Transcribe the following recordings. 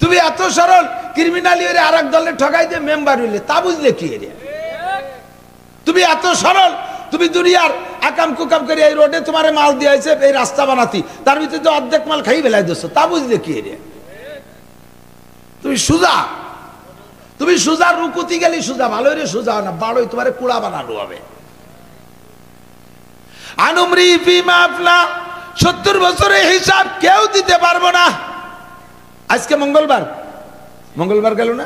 তুমি এত সরল ক্রিমিনালি হইলে আর এক দলে ঠকাই দিয়ে মেম্বার হইলে তা বুঝলে কি এরিয়া? তুমি এত সরল, তুমি দুনিয়ার আকাম কুকাম করে এই রোডে তোমার মাল দিয়ে হয়েছে এই রাস্তা বানাতি, তার ভিতরে তো অর্ধেক মাল খাই বেলায় দিচ্ছ, তা বুঝলে কি এরিয়া? তুমি সুজা, তুমি সুজা রুকুতি গেলি সুজা, ভালো রে সুজা না, বাড়োই তোমার কুড়া বানানো হবে। আনুমরি ফিমা আফনা, 70 বছরের হিসাব কেউ দিতে পারবো না। আজকে মঙ্গলবার, মঙ্গলবার গেল না?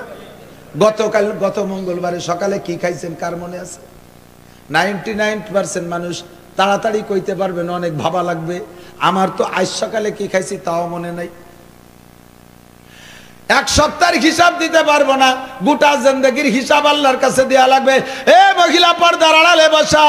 গত মঙ্গলবারে সকালে কি খাইছেন কার মনে আছে? 99% মানুষ তাড়াতাড়ি কইতে পারবেন, অনেক ভাবা লাগবে। আমার তো আজ সকালে কি খাইছি তাও মনে নাই। এক সপ্তাহের হিসাব দিতে পারবো না, গোটা জিন্দেগির হিসাব আল্লাহর কাছে দেওয়া লাগবে। এ মহিলা পর্দার আড়ালে বসা,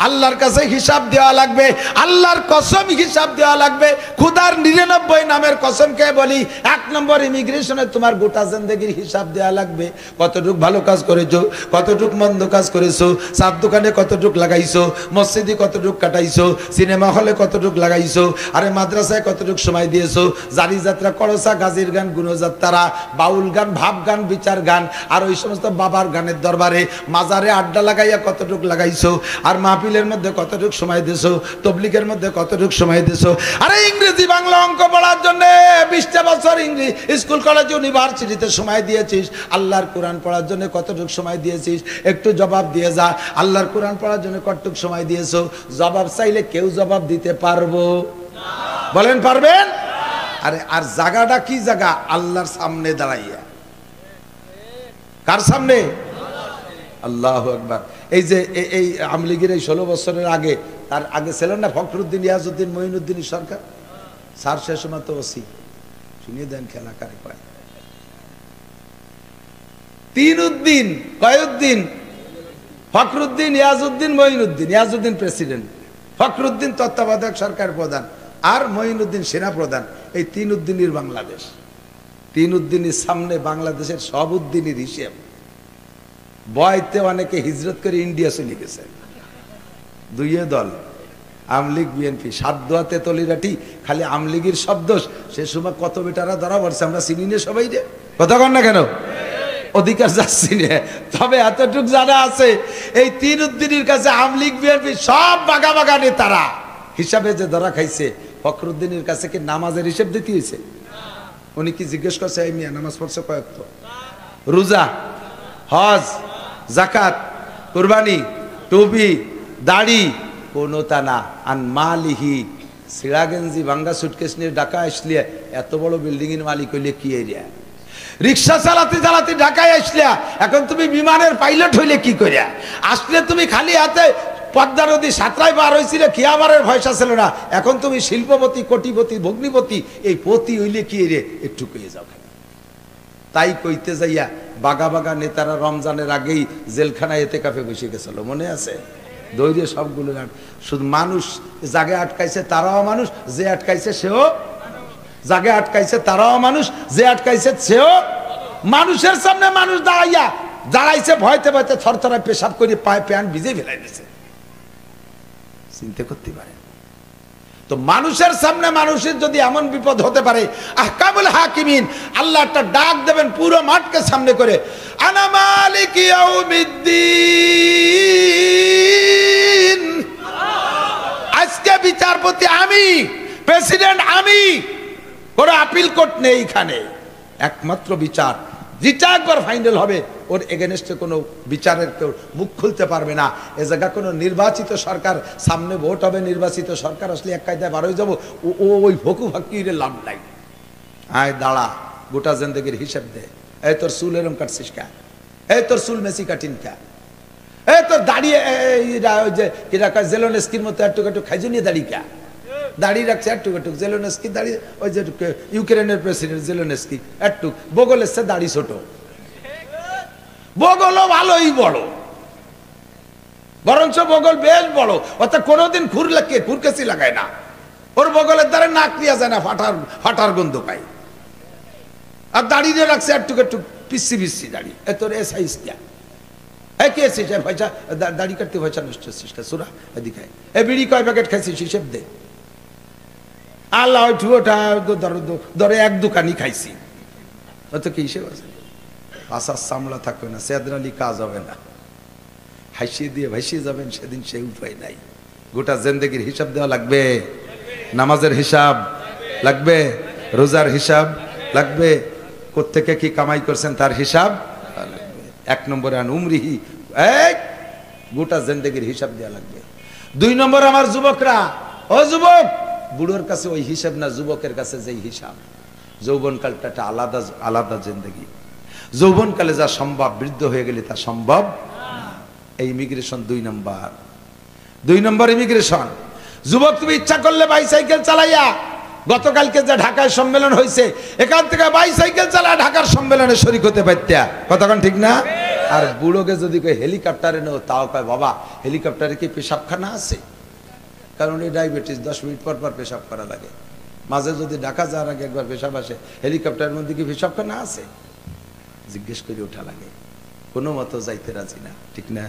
আল্লাহর কাছে হিসাব দেওয়া লাগবে, আল্লাহর কসম হিসাব দেওয়া লাগবে। খুদার 99 নামের কসমকে বলি, 1 নম্বর ইমিগ্রেশনে তোমার গোটা জিন্দেগির হিসাব দেওয়া লাগবে। কতটুক ভালো কাজ করেছো, কতটুক মন্দ কাজ করেছো, চার দোকানে কতটুক লাগাইছো, মসজিদে কতটুক কাটাইছো, সিনেমা হলে কতটুক লাগাইছো, আরে মাদ্রাসায় কতটুক সময় দিয়েছো, জারি যাত্রা, করসা, গাজির গান, গুণযাত্রা, তারা বাউল গান, ভাব গান, বিচার গান, আর ওই সমস্ত বাবার গানের দরবারে মাজারে আড্ডা লাগাইয়া কতটুক লাগাইছো, আর মাহফিলের মধ্যে কতটুক সময় দিছো, তবলিগের মধ্যে কতটুক সময় দিছো। আরে ইংরেজি, বাংলা, অঙ্ক পড়ার জন্য 20টা বছর ইংরেজি স্কুল, কলেজ, ইউনিভার্সিটিতে সময় দিয়েছিস। আল্লাহর কোরআন পড়ার জন্য কতটুক সময় দিয়েছিস? একটু জবাব দিয়ে যা। আল্লাহর কোরআন পড়ার জন্য কতটুক সময় দিয়েছো? জবাব চাইলে কেউ জবাব দিতে পারবো? বলেন পারবেন? আরে আর জায়গাটা কি জায়গা? আল্লাহর সামনে দাঁড়াইয়া। কার সামনে? আল্লাহু আকবার। এই যে এই আমলিগের এই 16 বছরের আগে, তার আগে ছিলেন না ফখরুদ্দিন, ইয়াজউদ্দিন, মঈনুদ্দিন সরকার, স্যার শেষ সময় তো ওসি। শুনিয়ে দেন খেলা কারে কয়? 3 উদ্দিন, কয়উদ্দিন? ফখরুদ্দিন, ইয়াজউদ্দিন, মঈনুদ্দিন। ইয়াজউদ্দিন প্রেসিডেন্ট, ফখরুদ্দিন তত্ত্বাবধায়ক সরকার প্রধান, আর মঈনুদ্দিন সেনা প্রধান। এই 3 উদ্দিনের বাংলাদেশ। 3 উদ্দিনের সামনে বাংলাদেশের সব উদ্দিনের হিসেব। বয়তে অনেকে হিজরত করে ইন্ডিয়া চলে গেছে। 2 দল, আমলিগ, বিএনপি, 7 দোয়াতে তলিরাটি, খালি আমলিগের শব্দ। সে সময় কত বেটারা ধরা পড়ছে, আমরা চিনি না সবাই রে, কথা কন না কেন? অধিকার যাচ্ছি না, তবে এতটুক যারা আছে এই 3 উদ্দিনের কাছে আমলিগ, বিএনপি সব বাগা বাগা নেতারা হিসাবে যে ধরা খাইছে। ফখরুদ্দিনের কাছে কি নামাজের হিসেব দিতে হয়েছে? উনি কি জিজ্ঞেস করছে এই মিয়া নামাজ পড়ছে কয়েকত? রোজা, হজ, জাকাত, কুরবানি, টুপি, দাড়ি, কোনটা না। আন মালিহি, সিরাগঞ্জি ভাঙ্গা সুটকেস নিয়ে ঢাকা আসলে এত বড় বিল্ডিং এর মালিক হইলে কি এরিয়া? রিক্সা চালাতে চালাতে ঢাকায় আসলে, এখন তুমি বিমানের পাইলট হইলে কি করিয়া? আসলে তুমি খালি হাতে পদ্মা নদী সাঁতরায় পার হয়েছিল, খিয়াবারের ভয়সা ছিল না। এখন তুমি শিল্পপতি, কোটিপতি, ভগ্নিপতি, এই পতি হইলে কি রে? একটু কইয়ে যাও। তাই কইতে যাইয়া বাগা বাগা নেতারা রমজানের আগেই জেলখানায় এতেকাফে বসে গেছিল, মনে আছে? দৈর্য সবগুলো শুধু মানুষ জাগে আটকাইছে, তারাও মানুষ, যে আটকাইছে সেও জাগে আটকাইছে, তারাও মানুষ, যে আটকাইছে সেও মানুষের সামনে মানুষ দাঁড়াইছে ভয়তে ভয়তে থরথরায় পেশাব করে পায়ে প্যান্ট ভিজে ফেলাই দিয়েছে। চিন্তা করতে পারে তো? মানুষের সামনে মানুষের যদি এমন বিপদ হতে পারে, আহকামুল হাকিমিন আল্লাহ একটা ডাক দেবেন পুরো মাঠকে সামনে করে, আনা মালিক ইয়াউমিদ্দিন, আজকে বিচারপতি আমি, প্রেসিডেন্ট আমি, কোনো আপিল কোর্ট নেই এখানে, একমাত্র বিচার যেটা একবার ফাইনাল হবে ওর এগেনস্টে কোনো বিচারের কেউ মুখ খুলতে পারবে না। এ জায়গা কোনো নির্বাচিত সরকার, সামনে ভোট হবে, নির্বাচিত সরকার আসলে এক কায়দায় বার হয়ে যাবো, ওই ভকু ফাঁকিরে লাভ নাই। আয় দাঁড়া, গোটা জিন্দেগির হিসেব দে। এই তোর চুল এরম কাটছিস কা? এই তোর চুল মেসি কাটিন কা? এই তোর দাঁড়িয়ে ওই যে কিরা জেলোনেস্কির মতো একটু একটু খাইজো নিয়ে দাঁড়িয়ে কা? দাঁড়িয়ে রাখছে একটু একটু, জেলোনেস্কি দাঁড়িয়ে, ওই যে ইউক্রেনের প্রেসিডেন্ট জেলোনেস্কি একটু, বগল এসছে দাড়ি ছোট, বগলও ভালোই বড়, বরঞ্চ বগল বেশ বড়, অর্থাৎ কোনোদিন খুরকেসি লাগায় না, ওর বগলের দ্বারা নাক নিয়ে যায় না, ফাটার গন্ধ পাই। আর দাঁড়িয়ে রাখছে একটু একটু পিসি পিসি দাঁড়িয়ে, এ তোর এ সাইজ কে এসেছিস? পয়সা দাড়ি কাটতে পয়সা নষ্ট হচ্ছিস সুরা? এদিকে এ বিড়ি কয় প্যাকেট খাইছিস হিসেব দে। আল্লাহ ওটা ধরে 1 দোকানই খাইছি, অত কি হিসেব আছে? পাশার সামলা থাকবে না, সেদরালি কাজ হবে না, হাসিয়ে দিয়ে ভাসিয়ে যাবেন, সেদিন সে উপায় নাই। গোটা জিন্দেগির হিসাব দেওয়া লাগবে, নামাজের হিসাব লাগবে, রোজার হিসাব লাগবে, কোত্থেকে কি কামাই করছেন তার হিসাব লাগবে। 1 নম্বরে আন উমরিহি, গোটা জিন্দেগির হিসাব দেওয়া লাগবে। 2 নম্বর আমার যুবকরা, ও যুবক, বুড়োর কাছে ওই হিসাব না, যুবকের কাছে যেই হিসাব। যৌবনকালটা একটা আলাদা আলাদা জিন্দেগি। যৌবনকালে যা সম্ভব, বৃদ্ধ হয়ে গেলে তা সম্ভব। এই ইমিগ্রেশন 2 নম্বর। 2 নম্বর ইমিগ্রেশন। যুবক, তুমি ইচ্ছা করলে বাইসাইকেল চালাইয়া, গতকালকে যে ঢাকায় সম্মেলন হয়েছে, এখান থেকে বাইসাইকেল চালা ঢাকার সম্মেলনে শরীক হতে পারতা। কতক্ষণ ঠিক না? আর বুড়োকে যদি কই হেলিকপ্টারে নেও, তাও কয় বাবা হেলিকপ্টারে কি পেশাবখানা আছে? কারণ এই ডায়াবেটিস, 10 মিনিট পর পর পেশাব করা লাগে। মাঝে যদি ঢাকা যাওয়ার আগে একবার পেশাব আসে, হেলিকপ্টারের মধ্যে কি পেশাবখানা আছে? জিজ্ঞেস করে ওঠা লাগে। কোনো মতো যাইতে রাজি না, ঠিক না?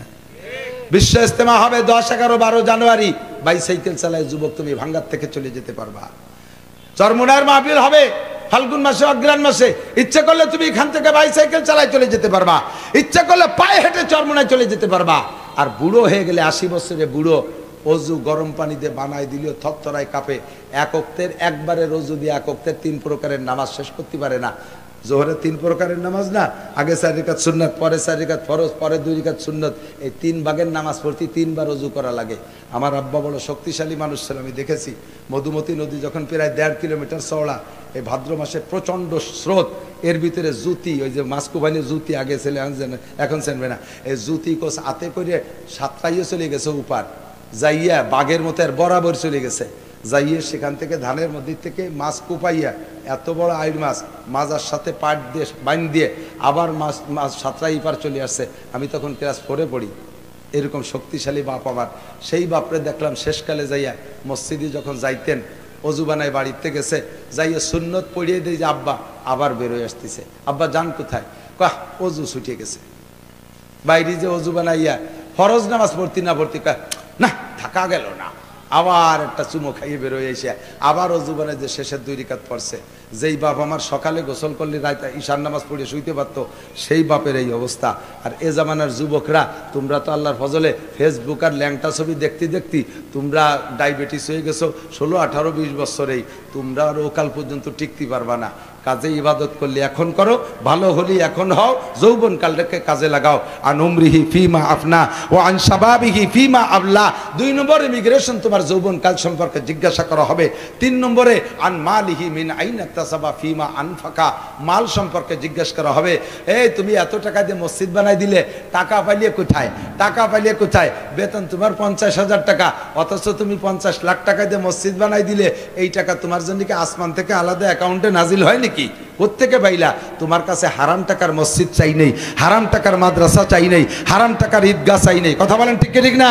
বিশ্ব ইজতেমা হবে 10, 11, 12 জানুয়ারি। বাইসাইকেল চালায় যুবক তুমি ভাঙ্গার থেকে চলে যেতে পারবা। চরমুনার মাহফিল হবে ফাল্গুন মাসে, অগ্রহায়ণ মাসে। ইচ্ছা করলে তুমি এখান থেকে বাইসাইকেল চালায় চলে যেতে পারবা, ইচ্ছা করলে পায়ে হেঁটে চরমুনায় চলে যেতে পারবা। আর বুড়ো হয়ে গেলে, 80 বছরে বুড়ো, অজু গরম পানি দিয়ে বানাই দিলেও থরথরায় কাঁপে। 1 ওয়াক্তের একবারে রজু দিয়ে 1 ওয়াক্তের 3 প্রকারের নামাজ শেষ করতে পারে না। জোহরে 3 প্রকারের নামাজ না, আগে 4 রাকাত সুন্নাত, পরে 4 রাকাত ফরজ, পরে 2 রাকাত সুন্নাত। এই 3 ভাগের নামাজ পড়তে 3 বার ওযু করা লাগে। আমার আব্বা বড় শক্তিশালী মানুষ ছিল, আমি দেখেছি। মধুমতি নদী যখন প্রায় 1.5 কিলোমিটার চওড়া, এই ভাদ্র মাসে প্রচন্ড স্রোত, এর ভিতরে জুতি, ওই যে মাস্কুবাইনের জুতি আগে ছেলে এখন চেনবে না, এই জুতি কোচ হাতে করে সাতটাইয়ে চলে গেছে উপার, যাইয়া বাঘের মতো বরাবর চলে গেছে। যাইয়ে সেখান থেকে ধানের মধ্যে থেকে মাছ কুপাইয়া, এত বড় আইর মাছ, মাজার সাথে পাট দিয়ে বাইন দিয়ে আবার মাছ সাতটাই পার চলে আসছে। আমি তখন ক্লাস 4-এ পড়ি। এরকম শক্তিশালী বাপ আমার। সেই বাপরে দেখলাম শেষকালে যাইয়া মসজিদে যখন যাইতেন, অজু বানায় বাড়িতে গেছে, যাইয়া সুন্নত পড়িয়ে দিয়ে যে আব্বা আবার বেরোয় আসতেছে। আব্বা যান কোথায়? কাহ অজু ছুটিয়ে গেছে। বাইরে যে অজু বানাইয়া ফরজ নামাজ পড়তি না পড়তি, না থাকা গেল না, আবার একটা চুমো খাইয়ে বেরোয় এসে আবার অজু বানায় যে শেষের 2 রাকাত পড়ছে। যেই বাপ আমার সকালে গোসল করলে রাতে ঈশান নামাজ পড়ে শুইতে পারত, সেই বাপের এই অবস্থা। আর এ জামানার যুবকরা, তোমরা তো আল্লাহর ফজলে ফেসবুক আর ল্যাংটা ছবি দেখতে দেখতে তোমরা ডায়াবেটিস হয়ে গেছো 16, 18, 20 বছরেই। তোমরা আর ওকাল পর্যন্ত টিকতে পারবা না। কাজে ইবাদত করলে এখন করো, ভালো হলি এখন হও, যৌবন কালটাকে কাজে লাগাও। আন উমরিহি ফিমা আফনা ও আন শাবাবিহি ফিমা আবলা। 2 নম্বর ইমিগ্রেশন, তোমার যৌবন কাল সম্পর্কে জিজ্ঞাসা করা হবে। 3 নম্বরে আন মালিহি মিন আইনা ইকতাসাবা ফিমা আনফাকা, মাল সম্পর্কে জিজ্ঞাসা করা হবে। এই তুমি এত টাকা দিয়ে মসজিদ বানাই দিলে, টাকা পাইলে কোথায়? টাকা পাইলে কোথায়? বেতন তোমার 50,000 টাকা, অথচ তুমি 50 লাখ টাকা দিয়ে মসজিদ বানাই দিলে। এই টাকা তোমার জন্য কি আসমান থেকে আলাদা অ্যাকাউন্টে নাজিল হয়নি? কি কোত্থেকে পাইলা? তোমার কাছে হারাম টাকার মসজিদ চাই নেই, হারাম টাকার মাদ্রাসা চাই নেই, হারাম টাকার ঈদগাহ চাই নেই। কথা বলেন ঠিক ঠিক না?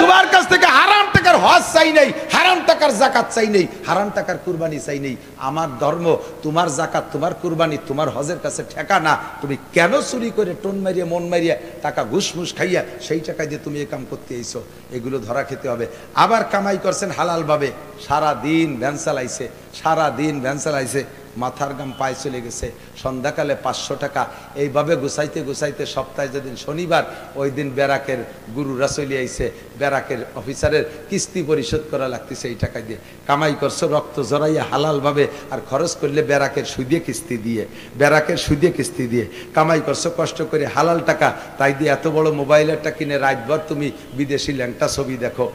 তোমার কাছ থেকে হারাম টাকার হজ চাই নেই, হারাম টাকার যাকাত চাই নেই, হারাম টাকার কুরবানি চাই নেই। আমার ধর্ম, তোমার যাকাত, তোমার কুরবানি, তোমার হজের কাছে ঠেকা না। তুমি কেন চুরি করে টোন মারিয়ে মন মারিয়ে টাকা ঘুষমুষ খাইয়া সেই টাকা দিয়ে তুমি এই কাম করতে আইছো? এগুলো ধরা খেতে হবে। আবার কামাই করছেন হালাল ভাবে, সারাদিন ভ্যান চালাইছে, সারাদিন ভ্যান চালাইছে, মাথার গাম পায়ে চলে গেছে। সন্ধ্যাকালে 500 টাকা এইভাবে গুছাইতে গুছাইতে সপ্তাহে যেদিন শনিবার, ওই দিন ব্যারাকের গুরুরা চলে আইছে, ব্যারাকের অফিসারের কিস্তি পরিশোধ করা লাগতেছে এই টাকা দিয়ে। কামাই করছো রক্ত জড়াইয়া হালালভাবে, আর খরচ করলে ব্যারাকের সুদে কিস্তি দিয়ে, ব্যারাকের সুদে কিস্তি দিয়ে কামাই করছো কষ্ট করে হালাল টাকা। তাই দিয়ে এত বড় মোবাইলেরটা কিনে রাতভর তুমি বিদেশি ল্যাংটা ছবি দেখো।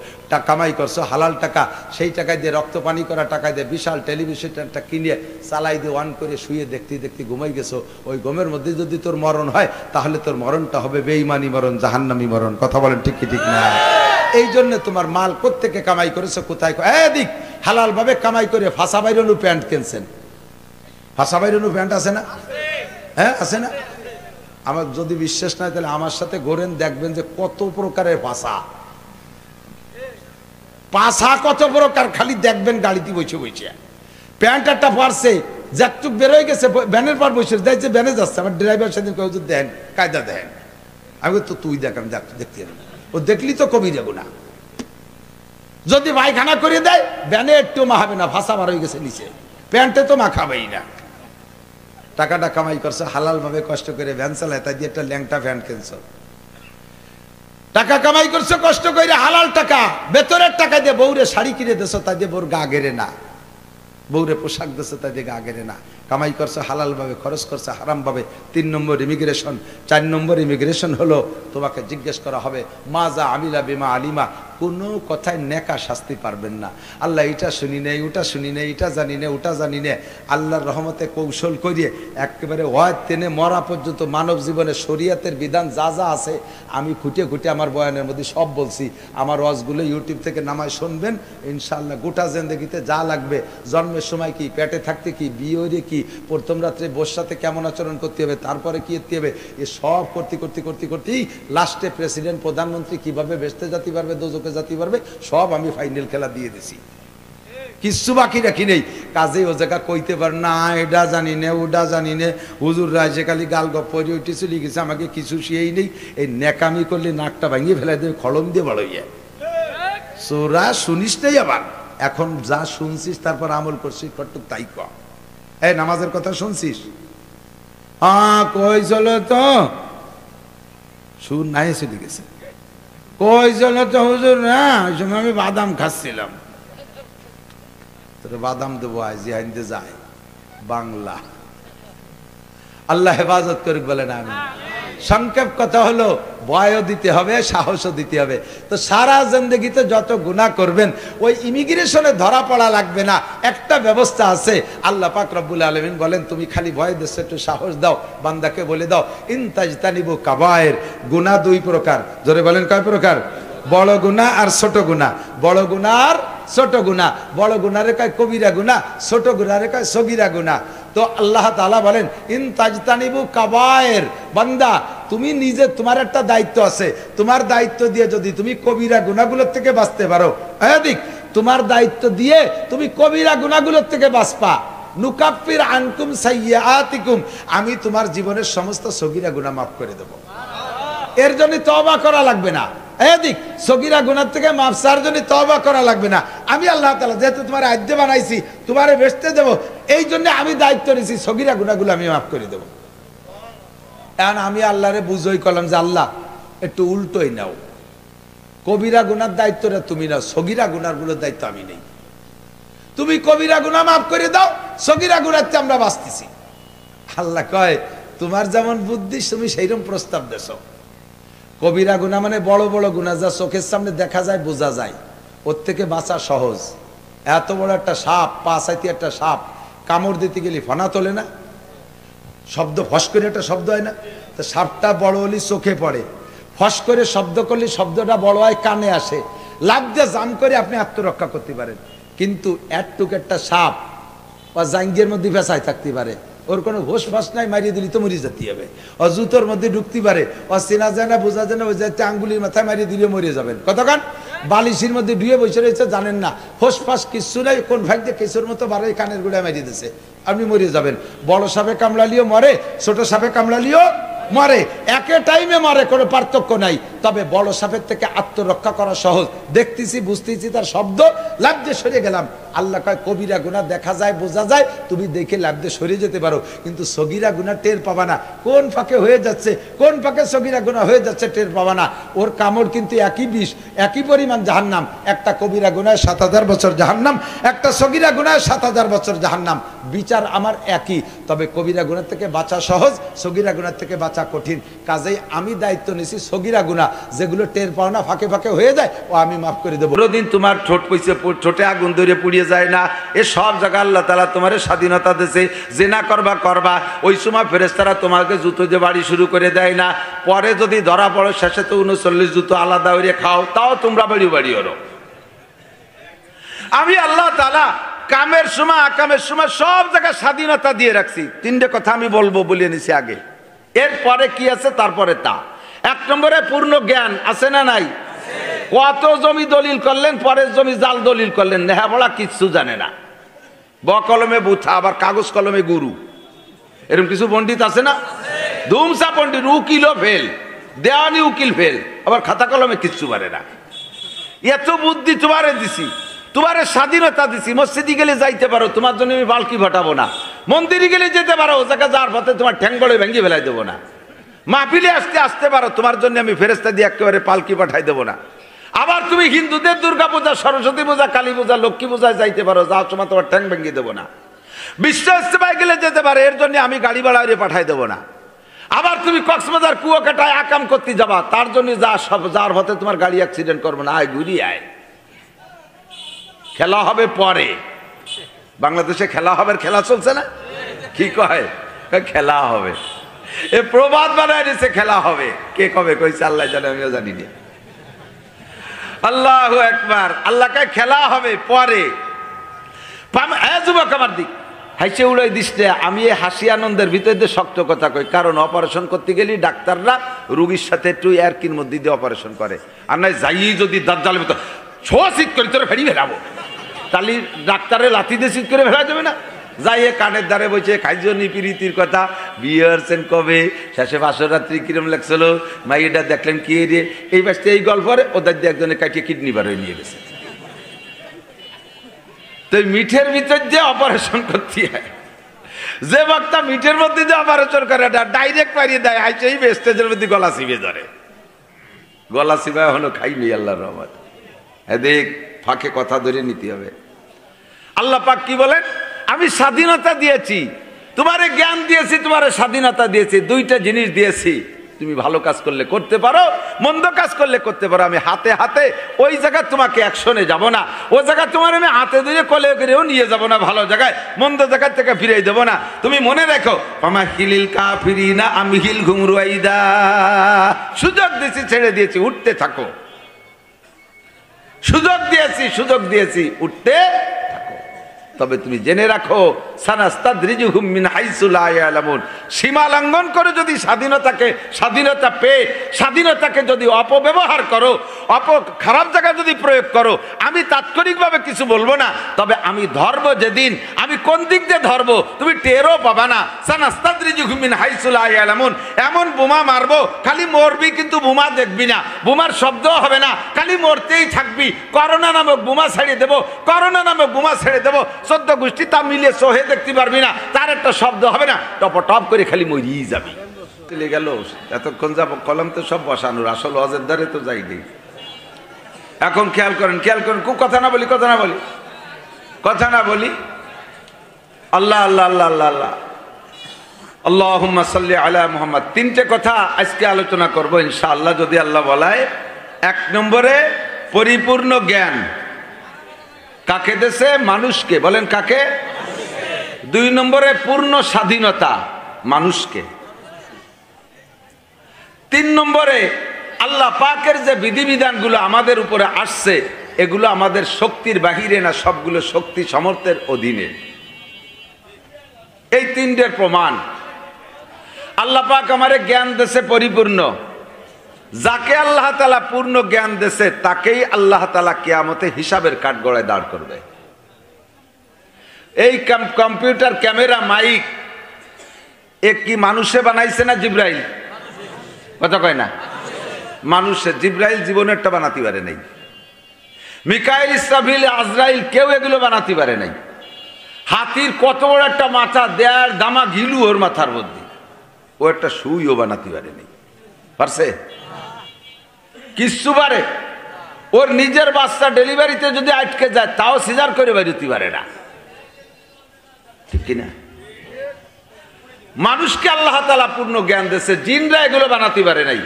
কামাই করছো হালাল টাকা, সেই টাকা দিয়ে রক্ত পানি করা টাকা দিয়ে বিশাল টেলিভিশনটা কিনে চালাই দিয়ে অন করে শুয়ে দেখতে দেখতে ঘুমাই গেছো। ওই ঘুমের মধ্যে যদি তোর মরণ হয়, তাহলে তোর মরণটা হবে বেঈমানি মরণ, জাহান্নামী মরণ। কথা বলেন ঠিক কি ঠিক না? এই জন্য তোমার মাল কোত্থেকে কামাই করেছো, কোথায়? এদিক হালাল ভাবে কামাই করে ফাঁসা বাইরনু প্যান্ট কিনছেন। ফাঁসা বাইরনু প্যান্ট আছে না? হ্যাঁ আছে না? আমার যদি বিশ্বাস নাই তাহলে আমার সাথে ঘোরেন, দেখবেন যে কত প্রকারের ফাঁসা, পাশা কত প্রকার, খালি দেখবেন গাড়িতে বসে বসে। প্যান্ট একটা পারছে, যাকটুক বেরোয় গেছে, ভ্যানের পর বসে দেখছে ভ্যানে যাচ্ছে। আমার ড্রাইভার সেদিন কেউ দেন, কায়দা দেন। আমি তো তুই দেখ, আমি দেখতে ও দেখলি তো কবি যাবো না। যদি পায়খানা করে দেয়, ভ্যানে একটু মাখাবে না, ফাঁসা বার হয়ে গেছে নিচে, প্যান্টে তো মাখাবেই না। টাকাটা কামাই করছো হালাল ভাবে কষ্ট করে ভ্যান চালায়, তাই দিয়ে একটা ল্যাংটা ভ্যান কিনছো। টাকা কামাই করছো কষ্ট করে হালাল টাকা, বেতনের টাকা দিয়ে বউরে শাড়ি কিনে দিছো, তাই দিয়ে বউর গা গেড়ে না। বউরে পোশাক দিছো, তাই দিয়ে গা গেড়ে না। কামাই করছো হালাল ভাবে, খরচ করছো হারাম ভাবে। 3 নম্বর ইমিগ্রেশন। 4 নম্বর ইমিগ্রেশন হলো তোমাকে জিজ্ঞেস করা হবে মাজা আমিলা বিমা আলিমা, কোনো কথায় নেকা শাস্তি পারবেন না। আল্লাহ এটা শুনি নেই, ওটা শুনি নেই, এটা জানি না, ওটা জানি না। আল্লাহর রহমতে কৌশল করিয়ে একেবারে ওয়াজ টেনে মরা পর্যন্ত মানব জীবনে শরীয়তের বিধান যা যা আছে আমি খুঁটিয়ে খুঁটিয়ে আমার বয়ানের মধ্যে সব বলছি। আমার ওয়াজগুলো ইউটিউব থেকে নামায় শুনবেন, ইনশাআল্লাহ গোটা জিন্দেগিতে যা লাগবে, জন্মের সময় কি, পেটে থাকতে কি, বিয়ে কি, প্রথম রাত্রে বোর সাথে কেমন আচরণ করতে হবে, তারপরে কি করতে হবে, এ সব করতে করতে করতে করতেই লাস্টে প্রেসিডেন্ট প্রধানমন্ত্রী কিভাবে বেহেশতে যেতে পারবে, দোজখে যেতে পারবে, সব আমি ফাইনাল খেলা দিয়ে দিছি, কিচ্ছু বাকি রাখি নেই। কাজেই ও জায়গা কইতে পার না এটা জানি না, ওটা জানি না, হুজুর রাজে খালি গাল গপ্পরি উঠে চলে গেছে, আমাকে কিছু শিয়েই নেই। এই নেকামি করলে নাকটা ভাঙিয়ে ফেলে দেবে, খড়ম দিয়ে বাড়াইয়া। সোরা শুনিস নাই আবার, এখন যা শুনছিস তারপর আমল করছিস, কটুক তাই ক। এই নামাজের কথা শুনছিস? হ্যাঁ কই চলো তো, সুর নাই চলে গেছে। কই চলো তো হুজুর, না ওই সময় আমি বাদাম খাচ্ছিলাম। তোর বাদাম দেবো আজ জিহাইন্দে যায় বাংলা। আল্লাহ হেফাজত করে বলেন আমি। সংক্ষেপ কথা হলো ভয়ও দিতে হবে, সাহসও দিতে হবে। তো সারা জিন্দেগিতে যত গুনাহ করবেন ওই ইমিগ্রেশনে ধরা পড়া লাগবে না, একটা ব্যবস্থা আছে। আল্লাহ পাক রব্বুল আলামিন বলেন তুমি খালি ভয় দিচ্ছ, একটু সাহস দাও, বান্দাকে বলে দাও ইনতাজতানিবু কাবায়ের। গুনাহ 2 প্রকার, জোরে বলেন কয় প্রকার? বড় গুনাহ আর ছোট গুনাহ। বড় গুনাহ আর ছোট গুনাহ। বড় গুনারে কয় কবিরা গুনাহ, ছোট গুনারে কয় সগীরা গুনাহ। তো আল্লাহ তাআলা বলেন ইনতাজতানিবু কাবায়ের, বান্দা তুমি নিজে, তোমার একটা দায়িত্ব আছে, তোমার দায়িত্ব দিয়ে যদি তুমি কবিরা গুনাহগুলোর থেকে বাঁচতে পারো, এদিক তোমার দায়িত্ব দিয়ে তুমি কবিরা গুনাহগুলোর থেকে বাঁচবা। নুকাফির আনকুম সাইয়্যাতিকুম, আমি তোমার জীবনের সমস্ত সগীরা গুনাহ মাফ করে দেব। এর জন্য তওবা করা লাগবে না। এদিক সগীরা গুনাহ থেকে মাফ চাওয়ার জন্য তওবা করা লাগবে না। আমি আল্লাহ তাআলা যেহেতু তোমার আদ্য বানাইছি, তোমারে বেচতে দেব, এই জন্য আমি দায়িত্ব নিয়েছি সগীরা গুনাহগুলো আমি মাফ করে দেব। এখন আমি আল্লাহরে বুঝই করলাম যে আল্লাহ একটু উল্টোই নাও, কবিরা গুনার দায়িত্বটা তুমি নাও, সগীরা গুনাহগুলোর দায়িত্ব আমি নেই। তুমি কবিরা গুনাহ মাফ করে দাও, সগীরা গুনাহতে আমরা বাঁচতেছি। আল্লাহ কয় তোমার যেমন বুদ্ধি তুমি সেইরকম প্রস্তাব দেছো। কবিরা গুনাহ মানে বড় বড় গুনাহ যা চোখের সামনে দেখা যায়, বোঝা যায়, ওর থেকে বাঁচা সহজ। এত বড় একটা সাপ, 5 হাতি একটা সাপ, কামড় দিতে গেলে ফনা তোলে না, শব্দ ফস করে একটা শব্দ হয় না? তো সাপটা বড় হলে চোখে পড়ে, ফস করে শব্দ করলে শব্দটা বড় হয়, কানে আসে, লাফ দিয়ে জাম করে আপনি আত্মরক্ষা করতে পারেন। কিন্তু একটুক একটা সাপ বা জাঙ্গিয়ার মধ্যে ফেসায় থাকতে পারে, ওর কোনো ঘোষ ফাঁস নাই, মারিয়ে দিলি তো মরে যেতে হবে। ও জুতোর মধ্যে ঢুকতে পারে, ও চেনা যায় না, বোঝা যায় না, ওই যাতে আঙ্গুলির মাথায় মারিয়ে দিলে মরে যাবেন। কতক্ষণ বালিশের মধ্যে ডুয়ে বসে রয়েছে, জানেন না, ফোস ফাঁস কিচ্ছু নাই, কোন ভাগ দিয়ে কেঁচুর মতো বারোই কানের গোড়ায় মারিয়ে দিয়েছে, আপনি মরে যাবেন। বড় সাপে কামড়ালিও মরে, ছোট সাপে কামড়ালিও মরে, একে টাইমে মরে, কোনো পার্থক্য নাই। তবে বড় সাপের থেকে আত্মরক্ষা করা সহজ। দেখতেছি, বুঝতেছি তার শব্দ, লাফ দিয়ে সরে গেলাম। আল্লাহ কয় কবিরা গুনাহ দেখা যায়, বোঝা যায়, তুমি দেখে লাফ দিয়ে সরে যেতে পারো, কিন্তু সগীরা গুনাহ টের পাবা না। কোন ফাঁকে হয়ে যাচ্ছে, কোন ফাঁকে সগীরা গুনাহ হয়ে যাচ্ছে টের পাবা না। ওর কামড় কিন্তু একই বিষ, একই পরিমাণ জাহান্নাম। একটা কবিরা গুনাহ 7000 বছর জাহান্নাম, একটা সগীরা গুনাহ 7000 বছর জাহান্নাম। বিচার আমার একই, তবে কবিরা গুনাহ থেকে বাঁচা সহজ, সগীরা গুনাহ থেকে বাঁচা কঠিন। কাজেই আমি দায়িত্ব নিয়েছি সগীরা গুনাহ যেগুলো টের পাও না, ফাঁকে ফাঁকে হয়ে যায়, ও আমি মাফ করে দেবো। কোনোদিন তোমার ঠোঁটে আগুন ধরে পুড়িয়ে যায় না, এ সব জায়গা আল্লাহ তাআলা তোমার স্বাধীনতা দিয়েছে। জেনা করবা করবা, ওই সময় ফেরেশতারা তোমাকে জুতো দিয়ে বাড়ি শুরু করে দেয় না। পরে যদি ধরা পড়ো, শেষে তো 39 জুতো আলাদা হয়ে খাও, তাও তোমরা বাড়ি বাড়ি হলো। আমি আল্লাহ তাআলা কামের সময় আকামের সময় সব জায়গায় স্বাধীনতা দিয়ে রাখছি। 3টে কথা আমি বলবো বলে নিছি আগে, এরপরে কি আছে তারপরে তা। 1 নম্বরে পূর্ণ জ্ঞান আছে না নাই? কত জমি দলিল করলেন, পরের জমি জাল দলিল করলেন, নেহা বড়া কিচ্ছু জানে না, কলমে বুথা, আবার কাগজ কলমে গুরু, এরকম কিছু পণ্ডিত আছে না? ধুমসা পণ্ডিত, উকিলও ফেল, দেওয়ানি উকিল ফেল, আবার খাতা কলমে কিচ্ছু পারে না। এত বুদ্ধি তোমারে দিছি, তোমারে স্বাধীনতা দিছি, মসজিদে গেলে যাইতে পারো, তোমার জন্য আমি বালকি ফাটাবো না। মন্দিরে গেলে যেতে পারো, ও জায়গা যার পথে তোমার ঠ্যাং বড়ে ভেঙে ফেলাই দেবো না। মাহফিলে আসতে পারো, তোমার জন্য আমি ফেরেশতা দিয়ে একেবারে পালকি পাঠাই দেবো না। আবার তুমি হিন্দুদের দুর্গা পূজা, সরস্বতী পূজা, কালী পূজা, লক্ষ্মী পূজায় যাইতে পারো, যাওয়ার সময় তোমার ঠ্যাং ভেঙে দেবো না। বিশ্ব ইস্তেমায় গেলে যেতে পারে, এর জন্য আমি গাড়ি ভাড়া পাঠাই দেবো না। আবার তুমি কক্সবাজার কুয়াকাটায় আকাম করতে যাবা, তার জন্য যার পথে তোমার গাড়ি অ্যাক্সিডেন্ট করবো না, আয় ঘুরি আয়। খেলা হবে পরে, বাংলাদেশে খেলা হবে, খেলা চলছে না, কি কয় খেলা হবে, এ প্রবাদ বানায় দিচ্ছে খেলা হবে। কে কবে কইছে আল্লাহ জানে, আমিও জানি না। আল্লাহু আকবার, আল্লাহকে খেলা হবে পরে। যুবক আমার দিক হাসি উড়াই দিচ্ছে, আমি এই হাসি আনন্দের ভিতরে শক্ত কথা কই, কারণ অপারেশন করতে গেলে ডাক্তাররা রুগীর সাথে একটু ইয়ারকির মধ্যে দিয়ে অপারেশন করে, আর নয় যাই যদি দাজ্জালের মতো ছোঁয়াশিট করে তোরা ফেরি ফেরাবো, তাহলে ডাক্তারে লাথি দিয়ে শীত করে ফেলা যাবে না। যাইয়ে কানের দ্বারে বসে খাইজনি প্রীতির কথা, বিয়ে হচ্ছেন কবে, শেষে বাসরাত্রি কিরম লাগছিল, মাইয়েটা দেখলেন কি রে, এই বাসতে এই গল্পরে ওদের দিয়ে একজনে কাটিয়ে কিডনি বার হয়ে নিয়ে গেছে। তো মিঠের ভিতর যে অপারেশন করতে হয়, যে বক্তা মিঠের মধ্যে যে অপারেশন করে ডাইরেক্ট পারিয়ে দেয়, আইছে এই স্টেজের মধ্যে গলা চিপে ধরে, গলা চিপা হলো খাইনি আল্লাহর রহমত। এদিক ফাঁকে কথা ধরে নিতে হবে। আল্লাহ পাক কি বলেন, আমি স্বাধীনতা দিয়েছি তোমারে, জ্ঞান দিয়েছি তোমারে, স্বাধীনতা দিয়েছি, দুইটা জিনিস দিয়েছি, তুমি ভালো কাজ করলে করতে পারো, মন্দ কাজ করলে করতে পারো। আমি হাতে হাতে ওই জায়গায় তোমাকে অ্যাকশনে যাব না, ওই জায়গায় তোমার আমি হাতে ধরে কোলে করেও নিয়ে যাব না, ভালো জায়গায়, মন্দ জায়গার থেকে ফিরে দেবো না। তুমি মনে রেখো, ফামাহিলিল কাফিরিনা আমহিল ঘুমরুয়াইদা, সুযোগ দিয়েছি ছেড়ে দিয়েছি, উঠতে থাকো। সুযোগ দিয়েছি উঠতে থাকো। তবে তুমি জেনে রাখো, সানাস্তাদরিজুহুম মিন হাইসু লা ইয়ালামুন, সীমা লঙ্ঘন করে যদি স্বাধীনতা পেয়ে স্বাধীনতাকে যদি অপব্যবহার করো, খারাপ জায়গায় যদি প্রয়োগ করো, আমি তাৎক্ষণিকভাবে কিছু বলবো না, তবে আমি ধরবো যেদিন, আমি কোন দিক দিয়ে ধরবো তুমি টেরও পাবা না। সানাস্তাদরিজুহুম মিন হাইসু লা ইয়ালামুন, এমন বোমা মারবো খালি মরবি কিন্তু বোমা দেখবি না, বোমার শব্দও হবে না, খালি মরতেই থাকবি। করোনা নামক বোমা ছেড়ে দেবো, করোনা নামক বোমা ছেড়ে দেবো, 14 গোষ্ঠী তা মিলে সোহে দেখতে পারবি না, তার একটা শব্দ হবে না, টপ টপ করে খালি মরিয়ে যাবি। চলে গেল এতক্ষণ যাব, কলম তো সব বসানোর, আসল ওয়াজের দ্বারে তো যাইনি। এখন খেয়াল করেন খুব কথা না বলি আল্লাহ আল্লাহ আল্লাহ আল্লাহ আল্লাহ আল্লাহুম্মা সাল্লি আলা মুহাম্মদ। তিনটে কথা আজকে আলোচনা করব ইনশাআল্লাহ যদি আল্লাহ বলায়। 1 নম্বরে পরিপূর্ণ জ্ঞান কাকে দেশে, মানুষকে, বলেন কাকে। 2 নম্বরে পূর্ণ স্বাধীনতা মানুষকে। 3 নম্বরে আল্লাহ পাকের যে বিধিবিধানগুলো আমাদের উপরে আসছে, এগুলো আমাদের শক্তির বাহিরে না, সবগুলো শক্তি সামর্থ্যের অধীনে। এই 3টের প্রমাণ। আল্লাহ পাক আমারে জ্ঞান দেশে পরিপূর্ণ, যাকে আল্লাহ তাআলা পূর্ণ জ্ঞান দেশে তাকেই আল্লাহ তাআলা কিয়ামতে হিসাবের কাঠগড়ায় দাঁড় করবে। এই কম্পিউটার, ক্যামেরা, মাইক কি মানুষে বানাইছে না জিব্রাইল? কথা কয় না, মানুষে। জিব্রাইল জীবনেরটা বানাতে পারে নাই, মিকাইল, ইসরাফিল, আজরাইল কেউ এগুলো বানাতে পারে নাই। হাতির কত বড় একটা মাথা, দেয়ার দামা ঘিলু ওর মাথার মধ্যে, ও একটা সুইও বানাতে পারে নাই। পারছে? কিচ্ছু পারে। ওর নিজের বাচ্চা ডেলিভারিতে যদি আটকে যায় তাও সিজার করে বেরোতে পারে না, ঠিক কিনা? মানুষকে আল্লাহ তাআলা পূর্ণ জ্ঞান দিয়েছে, জিনরা এগুলো বানাতে পারে নাই।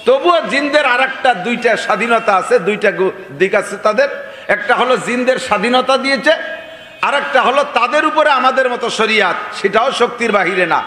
তবুও জিনদের আরেকটা 2টা স্বাধীনতা আছে, 2টা দিক আছে তাদের। একটা হলো জিনদের স্বাধীনতা দিয়েছে, আরেকটা হলো তাদের উপরে আমাদের মতো শরিয়াত, সেটাও শক্তির বাহিরে না।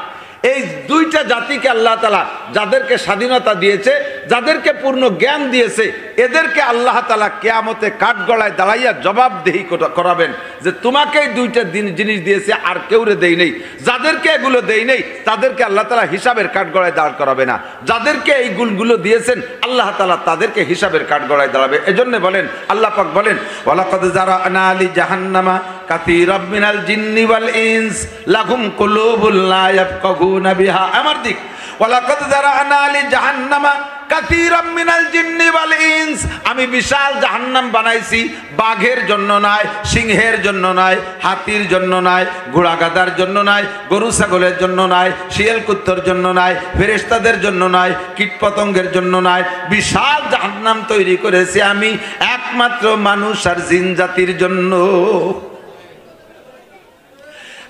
এই 2টা জাতিকে আল্লাহ তাআলা যাদেরকে স্বাধীনতা দিয়েছে, যাদেরকে পূর্ণ জ্ঞান দিয়েছে, এদেরকে আল্লাহ তাআলা কিয়ামতে কাঠগড়ায় দাঁড়াইয়া জবাবদিহি করাবেন যে তোমাকে এই 2টা জিনিস দিয়েছে আর কেউরে দেই নেই। যাদেরকে এগুলো দেই নেই তাদেরকে আল্লাহ তাআলা হিসাবের কাঠগড়ায় দাঁড় করাবে না, যাদেরকে এই গুণগুলো দিয়েছেন আল্লাহ তাআলা তাদেরকে হিসাবের কাঠগড়ায় দাঁড়াবে। এজন্য বলেন, আল্লাহ পাক বলেন, ওয়ালাকাদ যারানা লি জাহান্নামা কাসীরাম মিনাল জিন্নি ওয়াল ইনস লাহুম কুলুবুন লা ইয়াফকাহুনা বিহা। আমার দিক, ওয়ালাকাদ যারানা লি জাহান্নামা কাসীরাম মিনাল জিন্নি ওয়াল ইনস, আমি বিশাল জাহান্নাম বানাইছি বাঘের জন্য নয়, সিংহের জন্য নয়, হাতির জন্য নয়, ঘোড়া গাধার জন্য নয়, গরু ছাগলের জন্য নয়, শিয়াল কুত্তর জন্য নয়, ফেরেশতাদের জন্য নয়, কীটপতঙ্গের জন্য নয়। বিশাল জাহান্নাম তৈরি করেছি আমি একমাত্র মানুষ আর জিন জাতির জন্য।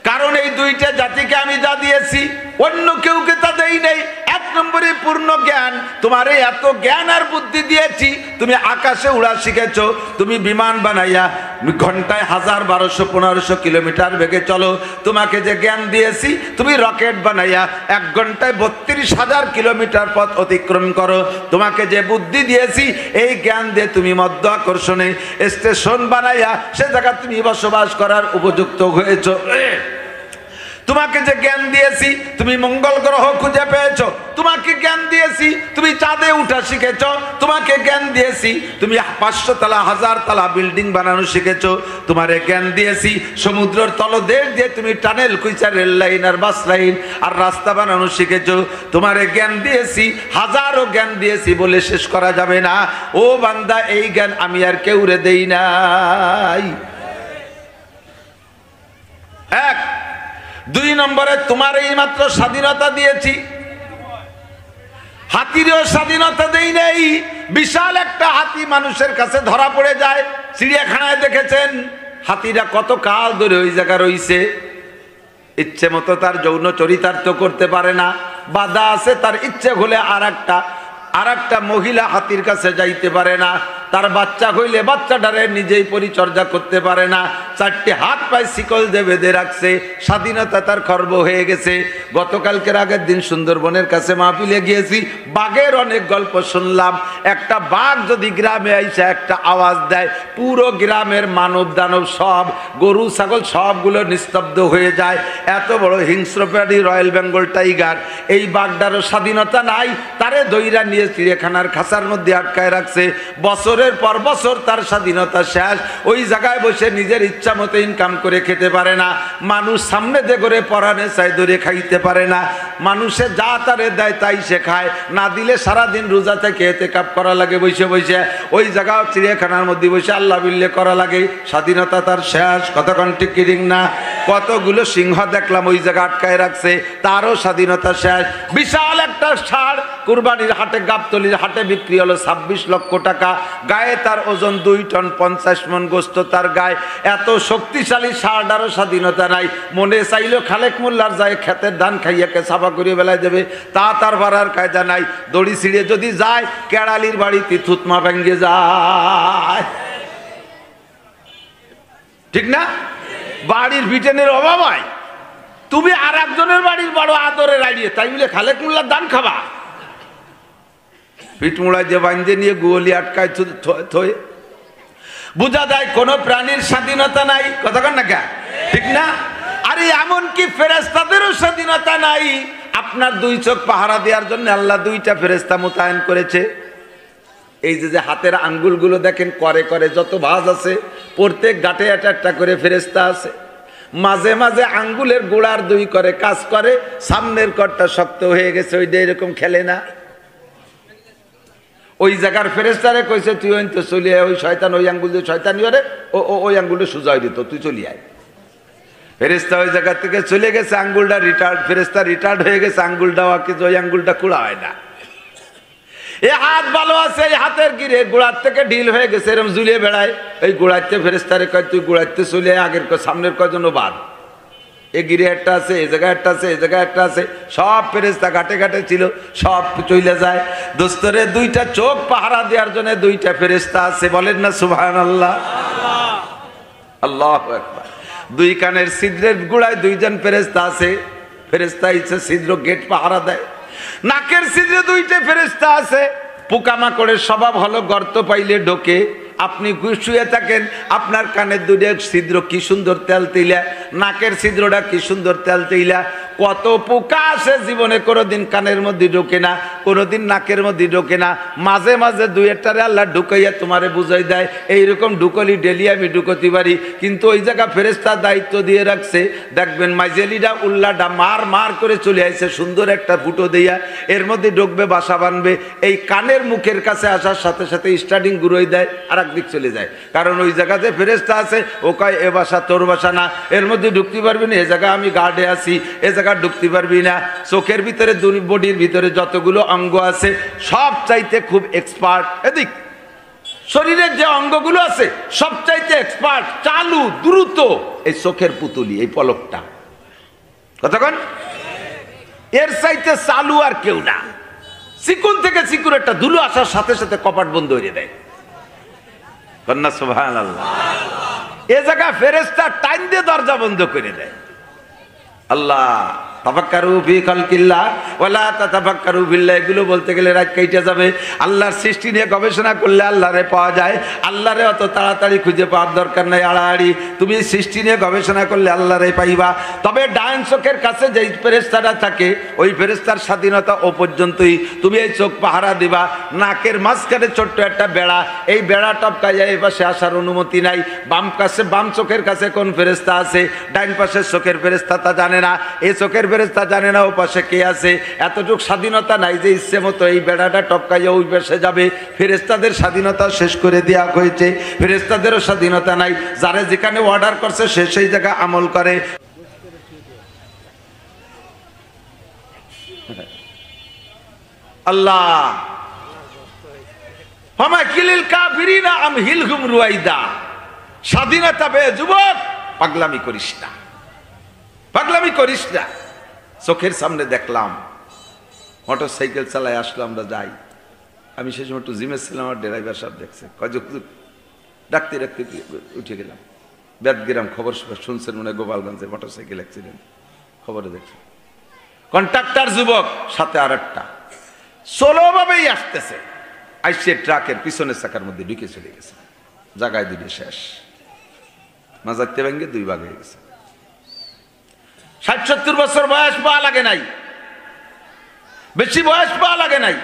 কারণ এই দুইটা জাতিকে আমি যা দিয়েছি অন্য কেউকে তা দেই নেই। এক নম্বরে পূর্ণ জ্ঞান, তোমার এত জ্ঞান আর বুদ্ধি দিয়েছি, তুমি আকাশে উড়া শিখেছো, তুমি বিমান বানাইয়া ঘন্টায় 1000, 1200, 1500 কিলোমিটার বেগে চলো। তোমাকে যে জ্ঞান দিয়েছি, তুমি রকেট বানাইয়া 1 ঘন্টায় 32,000 কিলোমিটার পথ অতিক্রম করো। তোমাকে যে বুদ্ধি দিয়েছি, এই জ্ঞান দিয়ে তুমি মধ্য আকর্ষণে স্টেশন বানাইয়া সে জায়গা তুমি বসবাস করার উপযুক্ত হয়েছো। তোমাকে যে জ্ঞান দিয়েছি, তুমি মঙ্গল গ্রহ খুঁজে পেয়েছো। তোমাকে জ্ঞান দিয়েছি, তুমি চাঁদে উঠা শিখেছো। তোমাকে জ্ঞান দিয়েছি, তুমি 500 তলা 1000 তলা বিল্ডিং বানানো শিখেছো। তোমারে জ্ঞান দিয়েছি, সমুদ্রের তলদেশ দিয়ে তুমি টানেল খুঁজা রেল লাইন আর বাস লাইন আর রাস্তা বানানো শিখেছো। তোমারে জ্ঞান দিয়েছি, হাজারো জ্ঞান দিয়েছি বলে শেষ করা যাবে না। ও বান্দা, এই জ্ঞান আমি আর কেউরে দেই নাই। 1 2 নম্বরে তোমার এই মাত্র স্বাধীনতা দিয়েছি, হাতিরও স্বাধীনতা দেই নেই। বিশাল একটা হাতি মানুষের কাছে ধরা পড়ে যায়, চিড়িয়াখানায় দেখেছেন হাতিরা কত কাল ধরে ওই জায়গা রইছে, ইচ্ছে মতো তার যৌন চরিতার্থ করতে পারে না, বাধা আছে। তার ইচ্ছে হলে আর একটা মহিলা হাতির কাছে যাইতে পারে না, তার বাচ্চা হইলে বাচ্চাটারে নিজেই পরিচর্যা করতে পারে না, 4টে হাত পায়ে শিকল দিয়ে বেঁধে রাখছে। স্বাধীনতা তার খর্ব হয়ে গেছে। গতকালকের আগের দিন সুন্দরবনের কাছে মাহফিলে গিয়েছি, বাঘের অনেক গল্প শুনলাম। একটা বাঘ যদি গ্রামে আইসা একটা আওয়াজ দেয়, পুরো গ্রামের মানব দানব সব, গরু ছাগল সবগুলো নিস্তব্ধ হয়ে যায়। এত বড় হিংস্র প্রাণী রয়্যাল বেঙ্গল টাইগার, এই বাঘটারও স্বাধীনতা নাই। তারে দইরা নিয়ে চিড়িয়াখানার খাঁচার মধ্যে আটকায় রাখছে। বছরের পর বছর তার স্বাধীনতা শেষ। ওই জায়গায় বসে নিজের ইচ্ছা মতো ইনকাম করে খেতে পারে না। মানুষ সামনে দিয়ে করে পরানে চাই ধরে খাইতে পারে না। মানুষে যা তারে দেয় তাই সে খায়, না দিলে সারাদিন রোজা থেকে এতেকাপ করা লাগে বসে বসে। ওই জায়গাও চিড়িয়াখানার মধ্যে বসে আল্লাহ বিল্লে করা লাগে। স্বাধীনতা তার শেষ। কতক্ষণ ঠিক কিরিং না? কতগুলো সিংহ দেখলাম ওই জায়গা আটকায় রাখছে, তারও স্বাধীনতা শেষ। বিশাল একটা ষাঁড় কুরবানির হাটে, গাবতলির হাটে বিক্রি হলো 26 লক্ষ টাকা। গায়ে তার ওজন 2 টন 50 মন গোস্ত তার গায়ে। এত শক্তিশালী ষাঁড়ারও স্বাধীনতা নাই। মনে চাইলো খালেক মোল্লার যায় খেতের ধান খাইয়াকে সাফা করিয়ে বেলায় দেবে, তা তার ভাড়ার কায়দা নাই। দড়ি ছিঁড়ে যদি যায়, কেড়ালির বাড়িতে থুতমা ভেঙ্গে যায়। ঠিক না? বাড়ির বিটেনের অভাব হয়, তুমি আর একজনের বাড়ির বড় আদরে রাড়িয়ে, তাই বলে খালেক মোল্লার ধান খাবা? পিঠমুড়ায় যে বাঞ্জে নিয়ে গোলি আটকায় থয়ে বোঝা যায় কোন প্রাণীর স্বাধীনতা নাই। কতক্ষণ না কে? ঠিক না? আরে এমনকি ফেরেশতাদেরও স্বাধীনতা নাই। আপনার 2 চোখ পাহারা দেওয়ার জন্য আল্লাহ 2টা ফেরেশতা মোতায়েন করেছে। এই যে হাতের আঙ্গুলগুলো দেখেন, করে করে যত ভাঁজ আছে, প্রত্যেক গাঁটে একটা করে ফেরেশতা আছে। মাঝে মাঝে আঙ্গুলের গোড়ার 2 করে কাজ করে, সামনের করটা শক্ত হয়ে গেছে, ওইটা এরকম খেলে না। ওই জায়গার ফেরেশতারে কইছে, তুই ওই তো চলে আয়, ওই শয়তান ওই আঙ্গুল দিয়ে শয়তানি করে, ওই আঙ্গুলটা সোজা হয়ে দিত, তুই চলে আয়। ফেরেশতা ওই জায়গা থেকে চলে গেছে, আঙ্গুলটা রিটার্ড, ফেরেশতা রিটার্ড হয়ে গেছে, আঙ্গুলটাও কিন্তু ওই আঙ্গুলটা খোলা হয় না। এ হাত ভালো আছে, এই হাতের গিরে গোড়ার থেকে ঢিল হয়ে গেছে, এরকম ঝুলিয়ে বেড়ায়। এই গোড়াইতে ফেরেশতারে কয়, তুই গোড়াইতে চলে আয়, আগের সামনের কয়জন বাদ। এ গিরে একটা আছে, এই জায়গায় একটা আছে, এই জায়গায় একটা আছে, সব ফেরেশতা ঘাটে ঘাটে ছিল, সব চলে যায়। দোস্তরে 2টা চোখ পাহারা দেওয়ার জন্য 2টা ফেরেশতা আছে। বলেন না সুবহানাল্লাহ? আল্লাহু আকবার। 2 কানের ছিদ্রের গোড়ায় 2 জন ফেরেশতা আছে। ফেরেশতা ইচ্ছে ছিদ্র গেট পাহারা দেয়। নাকের ছিদ্রে 2টা ফেরেশতা আছে। পোকামাকড়ের স্বভাব হলো গর্ত পাইলে ঢোকে। আপনি শুয়ে থাকেন, আপনার কানের 2টা ছিদ্র কি সুন্দর তেল তেইলা, নাকের ছিদ্রটা কি সুন্দর তেল তেইলা। কত পোকা আসে জীবনে কোনোদিন কানের মধ্যে ঢোকে না, কোনোদিন নাকের মধ্যে ঢোকে না, মাঝে মাঝে দুই একটারে আল্লাহ ঢুকাইয়া তোমারে বুঝাই দেয়। এইরকম ঢুকলি ডেলি আমি ঢুকতে পারি, কিন্তু ওই জায়গা ফেরেশতা দায়িত্ব দিয়ে রাখছে। দেখবেন মাইজেলিটা উল্লাটা মার মার করে চলে আসছে, সুন্দর একটা ফুটো দিয়া এর মধ্যে ঢুকবে, বাসা বানবে। এই কানের মুখের কাছে আসার সাথে সাথে স্টার্টিং ঘুরোই দেয়, আর একদিক চলে যায়। কারণ ওই জায়গাতে ফেরেশতা আছে, ও কয় এ বাসা তোর বাসা না, এর মধ্যে ঢুকতে পারবি না, এ জায়গায় আমি গার্ডে আছি, এ জায়গা ঢুকতে পারবি না। চোখের ভিতরে বডির ভিতরে যতগুলো অঙ্গ আছে সব চাইতে খুব এক্সপার্ট এদিক, শরীরের যে অঙ্গগুলো আছে সব চাইতে এক্সপার্ট, চালু দ্রুত এই চোখের পুতুলি, এই পলকটা। কতক্ষণ এর চাইতে চালু আর কেউ না। চিকুন থেকে চিকুন একটা ধুলো আসার সাথে সাথে কপাট বন্ধ হয়ে দেয়। কন্যা সুবহানাল্লাহ। এ জায়গা ফেরেশতা টাইম দিয়ে দরজা বন্ধ করে দেয়। আল্লাহ তাফাক্কারু ফি খালকিল্লাহ ওয়ালা তাতাফাক্কারু বিল্লাহ, এগুলো বলতে গেলে রাত কেটে যাবে। আল্লাহর সৃষ্টি নিয়ে গবেষণা করলে আল্লাহরে পাওয়া যায়। আল্লাহরে অত তাড়াতাড়ি খুঁজে পাওয়ার দরকার নাই, আড়াআড়ি তুমি সৃষ্টি নিয়ে গবেষণা করলে আল্লাহরে পাইবা। তবে ডান চোখের কাছে যেই ফেরেশতাটা থাকে ওই ফেরেশতার স্বাধীনতা ও পর্যন্তই। তুমি এই চোখ পাহারা দিবা। নাকের মাঝখানে ছোট্ট একটা বেড়া, এই বেড়া টপকাইয়া এই পাশে আসার অনুমতি নাই। বাম চোখের কাছে কোন ফেরেশতা আছে, ডাইন পাশের চোখের ফেরেশতা তা জানে না, এই চোখের ফেরেশতা জানে না ও পাশে কে আছে। এতটুকু স্বাধীনতা নাই যে ইচ্ছে মতো এই বেড়াটা টপকাইয়া ওই পাশে যাবে। ফেরেশতাদের স্বাধীনতা শেষ করে দেওয়া হয়েছে, ফেরেশতাদেরও স্বাধীনতা নাই। যারা যেখানে অর্ডার করছে সে সেই জায়গায় আমল করে। আল্লাহ ফামাকিলিল কাফিরিনা আমহিলহুম রুয়াইদা, স্বাধীনতা পেয়ে যুবক পাগলামি করিস না, পাগলামি করিস না। চোখের সামনে দেখলাম মোটর সাইকেল চালায় আসলো, আমরা যাই। আমি সেই সময় একটু জিমে ছিলাম, আমার ড্রাইভার সাহেব দেখছে, ডাকতে ডাকতে উঠে গেলাম। বেদগ্রাম খবর শুনছেন মনে, গোপালগঞ্জে মোটর সাইকেল অ্যাক্সিডেন্ট খবরে দেখছে। কন্ট্রাক্টর যুবক সাথে আর একটা সোলোভাবেই আসতেছে, আইসে ট্রাকের পিছনের চাকার মধ্যে ঢুকে চলে গেছে, জায়গায় দুটো শেষ, মাজারতে ভেঙে দুই ভাগ হয়ে গেছে। ৬০-৭০ বছর বয়স পাওয়া লাগে নাই, বেশি বয়স পাওয়া লাগে নাই।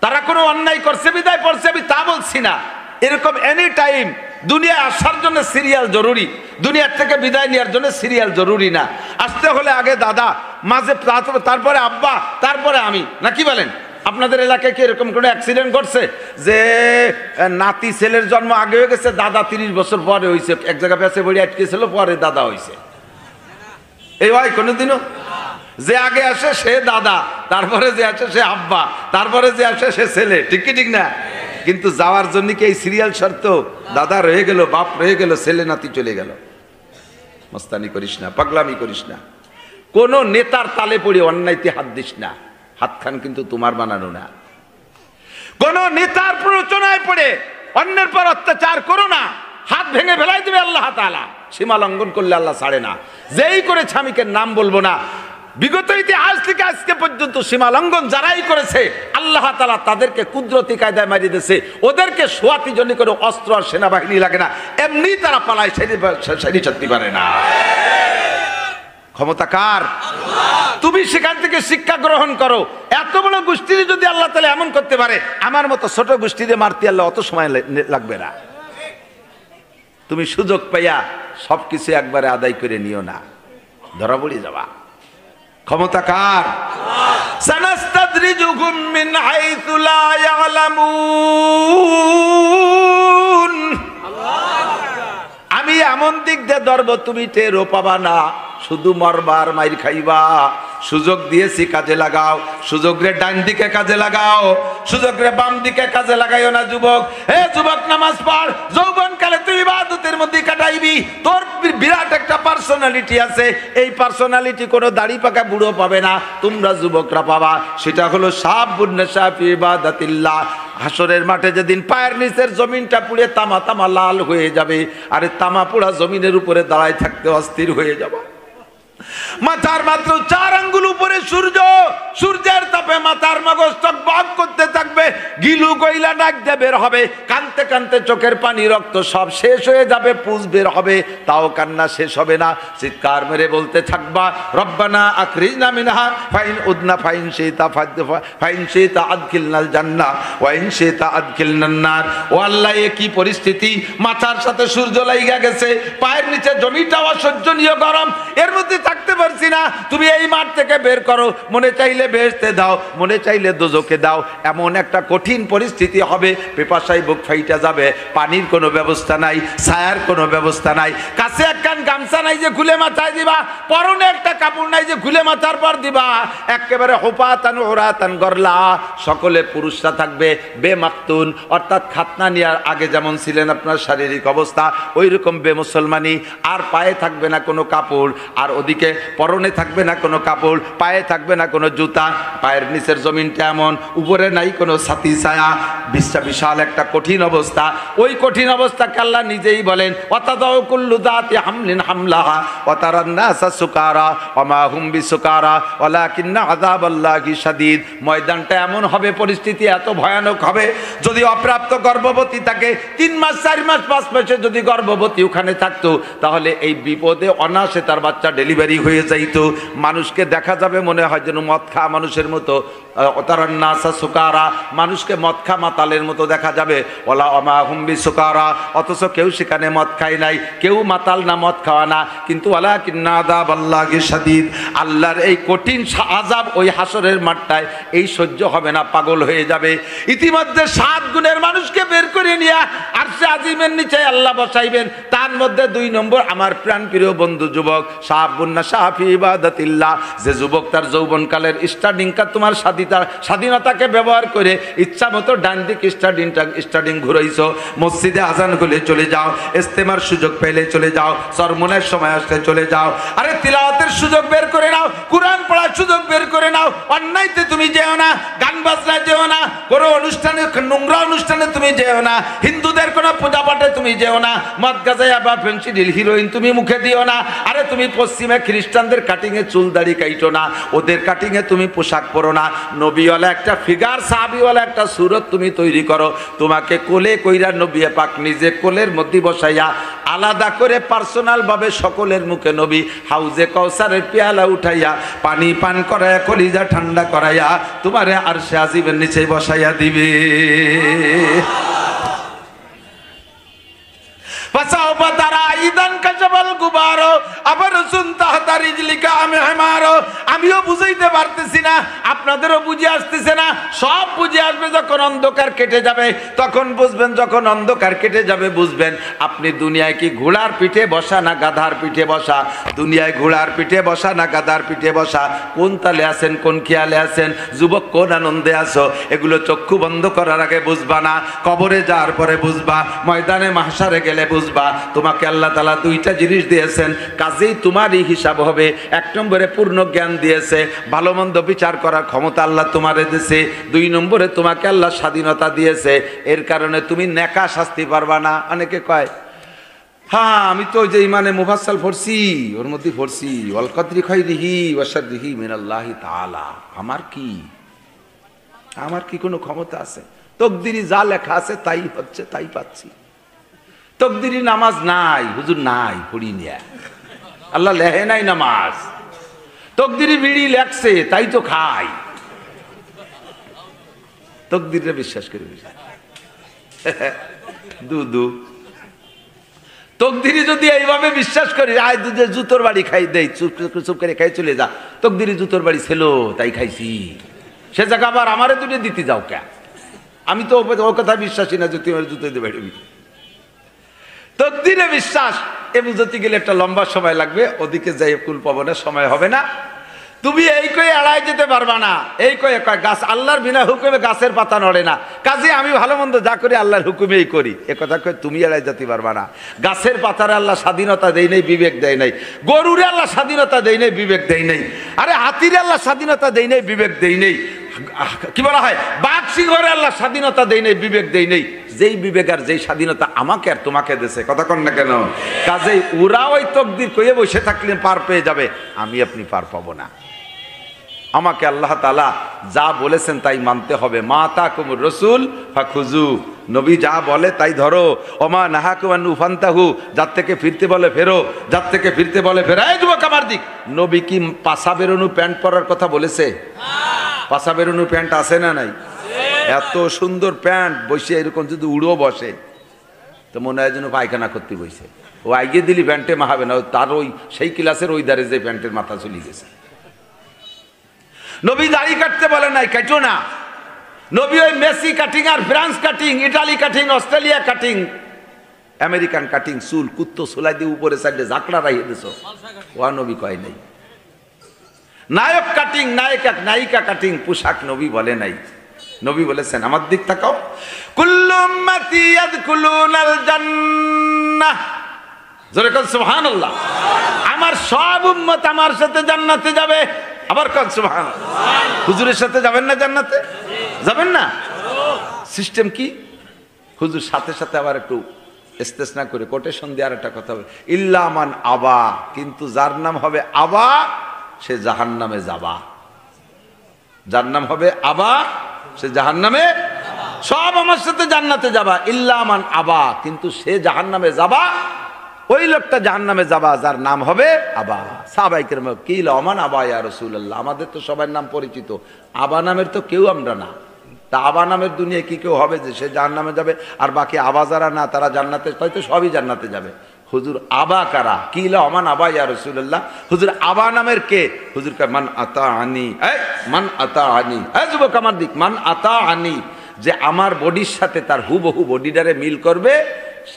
তারা কোনো অন্যায় করছে বিদায় পড়ছে আমি তা বলছি না। এরকম এনি টাইম দুনিয়া আসার জন্য সিরিয়াল জরুরি, দুনিয়ার থেকে বিদায় নেওয়ার জন্য সিরিয়াল জরুরি না। আসতে হলে আগে দাদা, মাঝে তারপরে আব্বা, তারপরে আমি, না কি বলেন? আপনাদের এলাকায় কি এরকম কোনো অ্যাক্সিডেন্ট ঘটছে যে নাতি ছেলের জন্ম আগে হয়ে গেছে, দাদা 30 বছর পরে হয়েছে, এক জায়গায় পেছে বড়ি আটকেছিল, পরে দাদা হয়েছে? এই হয় কোনোদিনও? যে আগে আসে সে দাদা, তারপরে যে আসে সে আব্বা, তারপরে যে আসে সে ছেলে, ঠিক কি ঠিক না? কিন্তু যাওয়ার জন্য কি এই সিরিয়াল শর্ত? দাদা রয়ে গেল, বাপ রয়ে গেল, ছেলে নাতি চলে গেল। মস্তানি করিস না, পাগলামি করিস না। কোন নেতার তালে পড়ে অন্যায়তে হাত দিস না, হাত খান কিন্তু তোমার বানানো না। কোন নেতার প্ররোচনায় পড়ে অন্যের পর অত্যাচার করো না, হাত ভেঙে ফেলাই দেবে আল্লাহ তাআলা। সীমা লঙ্ঘন করলে আল্লাহ ছাড়ে না। যেই করে স্বামীকের নাম বলবো না, বিগত ইতিহাস থেকে আজকে পর্যন্ত সীমা লঙ্ঘন যারাই করেছে আল্লাহ তাআলা তাদেরকে কুদরতি কায়দায় মারিয়ে দিয়েছে। ওদেরকে সোয়াতি জন্য করে অস্ত্র আর সেনাবাহিনী লাগে না, এমনি তারা পালায়, সেটি ছাড়তে পারে না। ক্ষমতা কার? তুমি সেখান থেকে শিক্ষা গ্রহণ করো। এত বড় গোষ্ঠীর যদি আল্লাহ তাআলা এমন করতে পারে, আমার মতো ছোট গোষ্ঠীতে মারতে আল্লাহ অত সময় লাগবে না। তুমি সুযোগ পাইয়া সবকিছু একবারে আদায় করে নিও না, ধরা পড়ে যাবা। ক্ষমতা কার? সানাস্তাদরিজুহুম মিন হাইসু লা ইয়ালামুন। আমি এমন দিক দিয়ে ধরব তুমি টেরও পাবা না, শুধু মরবার মাইর খাইবা। সুযোগ দিয়েছি কাজে লাগাও, সুযোগ রে ডান দিকে কাজে লাগাও, সুযোগ রে বাম দিকে কাজে লাগাইও না যুবক। হে যুবক, নামাজ পড়, যৌবন কালে তুই ইবাদতের মধ্যে কাটাইবি। তোর বিরাট একটা পার্সোনালিটি আছে, এই পার্সোনালিটি কোনো দাড়ি পাকা বুড়ো পাবে না, তোমরা যুবকরা পাবা। সেটা হলো শাবুন নাশা ফি ইবাদাতিল্লাহ। হাসরের মাঠে যেদিন পায়ের নিচের জমিনটা পুড়ে তামা তামা লাল হয়ে যাবে, আরে তামা পোড়া জমিনের উপরে দাঁড়ায় থাকতে অস্থির হয়ে যাবে। মাথার মাত্র 4 আঙ্গুল উপরে সূর্য, সূর্যের তাপে মাথার মগজ টকবক করতে থাকবে, গিলু কইলা ডাক দিয়ে বের হবে, কানতে কানতে চোখের পানি রক্ত সব শেষ হয়ে যাবে, পুজ বের হবে, তাও কান্না শেষ হবে না, চিৎকার মেরে বলতে থাকবা রব্বানা আখরিজনা মিনহা ফাইন উদনা ফাইন শিতা ফাইন শিতা আদখিলনাল জান্নাহ ওয়া ইন শিতা আদখিলনান নার। ও আল্লাহ, এ কি পরিস্থিতি, মাথার সাথে সূর্য লাইগা গেছে, পায়ের নিচে জমিটা অসহ্যনীয় গরম, এর মধ্যে থাকতে পারছি না, তুমি এই মাঠ থেকে বের করো, মনে চাইলে বেহেশতে দাও, মনে চাইলে দোজখে দাও। এমন একটা কঠিন পরিস্থিতি হবে, পেপাসায় বুক ফাইটা যাবে, পানির কোনো ব্যবস্থা নাই, ছায়ার কোনো ব্যবস্থা নাই, কাছে একখান গামছা নাই যে খুলে মাথায় দিবা, পরনে একটা কাপড় নাই যে খুলে মাথার পর দিবা, একেবারে হোপাতান ওরাতান গরলা, সকলে পুরুষরা থাকবে বেমাকতুন, অর্থাৎ খাতনা নেওয়ার আগে যেমন ছিলেন আপনার শারীরিক অবস্থা ওই রকম বেমুসলমানি, আর পায়ে থাকবে না কোনো কাপড়, আর ওদিকে পরনে থাকবে না কোনো কাপড়, পায়ে থাকবে না কোনো জুতা, পায়ের নিচের জমিনটা এমন, উপরে নাই কোনো ছাতি ছায়া, বিশাল একটা কঠিন অবস্থা। ওই কঠিন অবস্থাকে আল্লাহ নিজেই বলেন ওয়াতাদাউ কুল্লু যাতি হামলিন হামলাহা ওয়া তারান নাসা সুকারা ওয়া মা হুম বিসুকারা ওয়ালাকিন্না আযাবাল্লাহি শাদীদ। ময়দানটা এমন হবে, পরিস্থিতি এত ভয়ানক হবে, যদি অপ্রাপ্ত গর্ভবতী থাকে 3 মাস 4 মাস 5 মাসে যদি গর্ভবতী ওখানে থাকতো, তাহলে এই বিপদে অনায়াসে তার বাচ্চা ডেলিভারি হয়ে যাইতো। মানুষকে দেখা যাবে মনে হয় যেন মদ খাওয়া মানুষের মতো, ওতারান নাসা সুকারা, মানুষকে মদ খা মাতালের মতো দেখা যাবে, ওলা ওমা হুম্বি সুকারা, অথচ কেউ সেখানে মদ খায় নাই, কেউ মাতাল না, মদ খাওয়া না, কিন্তু ওয়ালাকিন্না আযাবাল্লাহি শাদীদ, আল্লাহর এই কঠিন আযাব ওই হাসরের মাঠটায় এই সহ্য হবে না, পাগল হয়ে যাবে। ইতিমধ্যে 7 গুণের মানুষকে বের করে নিয়ে আরশে আজিমের নিচে আল্লাহ বসাইবেন, তার মধ্যে 2 নম্বর আমার প্রাণ প্রিয় বন্ধু যুবক, শাবুন নাশা ফি ইবাদাতিল্লাহ, যে যুবক তার যৌবনকালের স্টার্টিংটা তোমার স্বাধীনতাকে ব্যবহার করে ইচ্ছা মতো ডান দিক স্টার্টিং ঘুরাইছো, মসজিদে আজান হলে চলে যাও, ইস্তেমার সুযোগ পেলে চলে যাও, সরমনের সময় আসলে চলে যাও, আরে তিলাওয়াতের সুযোগ বের করে নাও, কুরআন পড়ার সুযোগ বের করে নাও, অন্যায়তে তুমি যেও না, গান বাজনায় যেও না, কোনো অনুষ্ঠানে নোংরা অনুষ্ঠানে তুমি যেও না, হিন্দুদের কোনো পূজা পাঠে তুমি যেও না, মদ গাঁজা বা ফেন্সিডিল হিরোইন তুমি মুখে দিও না, আরে তুমি পশ্চিমে খ্রিস্টানদের কাটিংয়ে চুল দাড়ি কাইটো না, ওদের কাটিংয়ে তুমি পোশাক পরো না, নবীওয়ালা একটা ফিগার সাহাবীওয়ালা একটা সুরত তুমি তৈরি করো, তোমাকে কোলে কইরা নবী পাক নিজে কোলের মধ্যে বসাইয়া আলাদা করে পার্সোনাল ভাবে সকলের মুখে নবী হাউজে কাউসারের পেয়ালা উঠাইয়া পানি পান করাইয়া কলিজা ঠান্ডা করাইয়া তোমারে আরশে আজিমের নিচে বসাইয়া দিবে। আমিও বুঝাইতে পারতেছি না, আপনাদেরও বুঝে আসতেছে না, সব বুঝে আসবে যখন অন্ধকার কেটে যাবে, তখন বুঝবেন, যখন অন্ধকার কেটে যাবে বুঝবেন আপনি দুনিয়ায় কি ঘোড়ার পিঠে বসা না গাধার পিঠে বসা, দুনিয়ায় ঘোড়ার পিঠে বসা না গাধার পিঠে বসা, কোন তালে আছেন, কোন খেয়ালে আছেন, যুবক কোন আনন্দে আছো, এগুলো চক্ষু বন্ধ করার আগে বুঝবা না, কবরে যাওয়ার পরে বুঝবা, ময়দানে মাহশারে গেলে বুঝবা। তোমাকে আল্লাহ তাআলা 2টা জিনিস দিয়েছেন, কাজেই তোমারই হিসাব হবে। 1 নম্বরে পূর্ণ জ্ঞান দিয়েছে, ভালো মন্দ বিচার করার ক্ষমতা আল্লাহ তোমারে দিয়েছে। 2 নম্বরে তোমাকে আল্লাহ স্বাধীনতা দিয়েছে, এর কারণে তুমি নেকা শাস্তি পারবা না। অনেকে কয় হ্যাঁ আমি তো যে ইমানে মুফাসসাল পড়ছি, ওর মধ্যে পড়ছি ওয়াল কদরি খাইরিহি ওয়া শাররিহি মিনাল্লাহি তাআলা, আমার কি কোনো ক্ষমতা আছে? তকদিরি যা লেখা আছে তাই হচ্ছে, তাই পাচ্ছি। তকদিরি নামাজ নাই হুজুর, নাই পড়ি নিয়া, আল্লাহ লেহে নাই নামাজ, তকদিরি বিড়ি লেখছে তাই তো খাই, তকদিরে বিশ্বাস করি দুদু তকদিরি যদি এইভাবে বিশ্বাস করি, আয় দুধে জুতোর বাড়ি খাই দেই, চুপ করে খাই চলে যা, তকদিরি জুতোর বাড়ি ছিল তাই খাইছি, সে জায়গা আবার আমারে দুটো দিতে যাও কে? আমি তো ওর কথা বিশ্বাসী না যে তুই আমার জুতো দিয়ে বেরোবি। তকদিরে বিশ্বাস এ বুঝতে গেলে একটা লম্বা সময় লাগবে, ওদিকে যাই কুল পাবো না, সময় হবে না। তুমি এই কয়ে এড়াই যেতে পারবা না, এই কয়ে কয় গাছ আল্লাহর বিনা হুকুমে গাছের পাতা নড়ে না, কাজে আমি ভালো মন্দ যা করি আল্লাহর হুকুমেই করি, এ কথা কয়ে তুমি এড়াই যেতে পারবা না। গাছের পাতারে আল্লাহ স্বাধীনতা দেয় নাই, বিবেক দেয় নাই, গরুরে আল্লাহ স্বাধীনতা দেয় নাই, বিবেক দেয় নাই, আরে হাতিরে আল্লাহ স্বাধীনতা দেয় নাই, বিবেক দেয় নাই, কি বলা হয় বাঘ আসি ঘরে আল্লাহ স্বাধীনতা দেই নেই, বিবেক দেই নেই, যেই বিবেক আর যেই স্বাধীনতা আমাকে আর তোমাকে দেশে, কথা কন না কেন? কাজেই ওরা ওই তকদির কইয়ে বসে থাকলে পার পেয়ে যাবে, আমি আপনি পার পাবো না। আমাকে আল্লাহ তাআলা যা বলেছেন তাই মানতে হবে। মা তাকুমুর রাসূল ফাখুযু, নবী যা বলে তাই ধরো। ওমা নাহাকুম আনহু ফান্তাহু, যার থেকে ফিরতে বলে ফেরো, যার থেকে ফিরতে বলে ফেরো। এই যুবক আমার দিক, নবী কি পাছা বেরোনো প্যান্ট পরার কথা বলেছে? পাছা বেরোনো প্যান্ট আছে না নাই? এত সুন্দর প্যান্ট, বসে এরকম যদি উড়ো বসে তো মনে হয় যেন পায়খানা করতে বসে। ও আইগে দিলি প্যান্টে মাহাবে না, তার ওই সেই ক্লাসের ওই দাঁড়ে যে প্যান্টের মাথা চলে গেছে। নবী দাড়ি কাটতে বলে নাই, কাটো না। নবী ওই মেসি কাটিং আর France cutting, Italy cutting, Australia cutting, American cutting, চুল কুত্তো সোলাই দিয়ে উপরে সাইডে ঝাঁকড়া রাইয়ে দিছ, ও নবী কয় নাই। নায়ক কাটিং, নায়িকা কাটিং পোশাক নবী বলে নাই। নবী বলেছেন, আমার দিক তাকাও, কুল্লু উম্মতি ইয়াদখুলুনাল জান্নাহ, জোরে কোন সুবহানাল্লাহ। আমার সব উম্মত আমার সাথে জান্নাতে যাবে। আবার কোন সুবহানাল্লাহ। হুজুরের সাথে যাবেন না জান্নাতে? যাবেন না? সিস্টেম কি? হুজুর সাথে সাথে আবার একটু ইস্তেসনা করে কোটেশন দেওয়ার একটা কথা হবে, ইল্লা মান আবা, কিন্তু যার নাম হবে আবা সে জাহান্নামে যাবা। যার নাম হবে আবা সে জাহান্নামে, সব আমার সাথে জান্নাতে যাবা, ইল্লা মান আবা, কিন্তু সে জাহান্নামে যাবা, ওই লোকটা জাহান্নামে যাবা যার নাম হবে আবা। সাহাবায়ে কেরাম কিল ওমান আবা ইয়া রাসূলুল্লাহ, আমাদের তো সবার নাম পরিচিত, আবা নামের তো কেউ আমরা না। তা আবা নামের দুনিয়ায় কি কেউ হবে যে সে জাহান্নামে যাবে আর বাকি আবা যারা না তারা জান্নাতে, হয়তো সবই জান্নাতে যাবে। হুজুর আবা কারা? কিলা ওমান আবা ইয়া রাসূলুল্লাহ, হুজুর আবা নামের কে? হুজুর কা মান আতাআনি, এই মান আতাআনি, এই যুবক আমার দিক, মান আতাআনি, যে আমার বডির সাথে তার হুবহু বডিটারে মিল করবে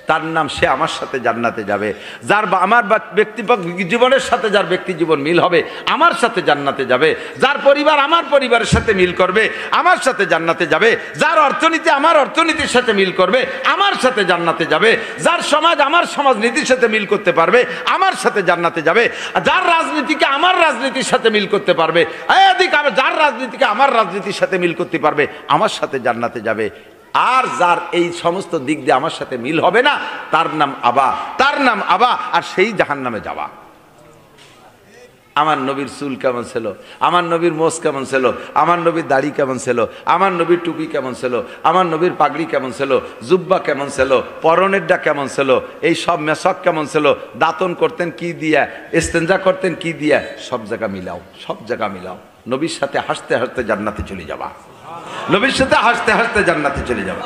তার নাম, সে আমার সাথে জান্নাতে যাবে। যার আমার ব্যক্তিগত জীবনের সাথে যার ব্যক্তি জীবন মিল হবে আমার সাথে জান্নাতে যাবে। যার পরিবার আমার পরিবারের সাথে মিল করবে আমার সাথে জান্নাতে যাবে। যার অর্থনীতি আমার অর্থনীতির সাথে মিল করবে আমার সাথে জান্নাতে যাবে। যার সমাজ আমার সমাজনীতির সাথে মিল করতে পারবে আমার সাথে জান্নাতে যাবে। যার রাজনীতিকে আমার রাজনীতির সাথে মিল করতে পারবে, এদিকে যার রাজনীতিকে আমার রাজনীতির সাথে মিল করতে পারবে আমার সাথে জান্নাতে যাবে। আর যার এই সমস্ত দিক দিয়ে আমার সাথে মিল হবে না তার নাম আবা, তার নাম আবা, আর সেই জাহান্নামে যাওয়া। আমার নবীর চুল কেমন ছিল, আমার নবীর মোষ কেমন ছিল, আমার নবীর দাড়ি কেমন ছিল, আমার নবীর টুপি কেমন ছিল, আমার নবীর পাগড়ি কেমন ছিল, জুব্বা কেমন ছিল, পরনেরটা কেমন ছিল, এই সব মেশক কেমন ছিল, দাতন করতেন কি দিয়া, ইস্তেঞ্জা করতেন কি দিয়া, সব জায়গা মিলাও, সব জায়গা মিলাও। নবীর সাথে হাসতে হাসতে জান্নাতে চলে যাবা, নবীর সাথে হাসতে হাসতে জান্নাতে চলে যাবা।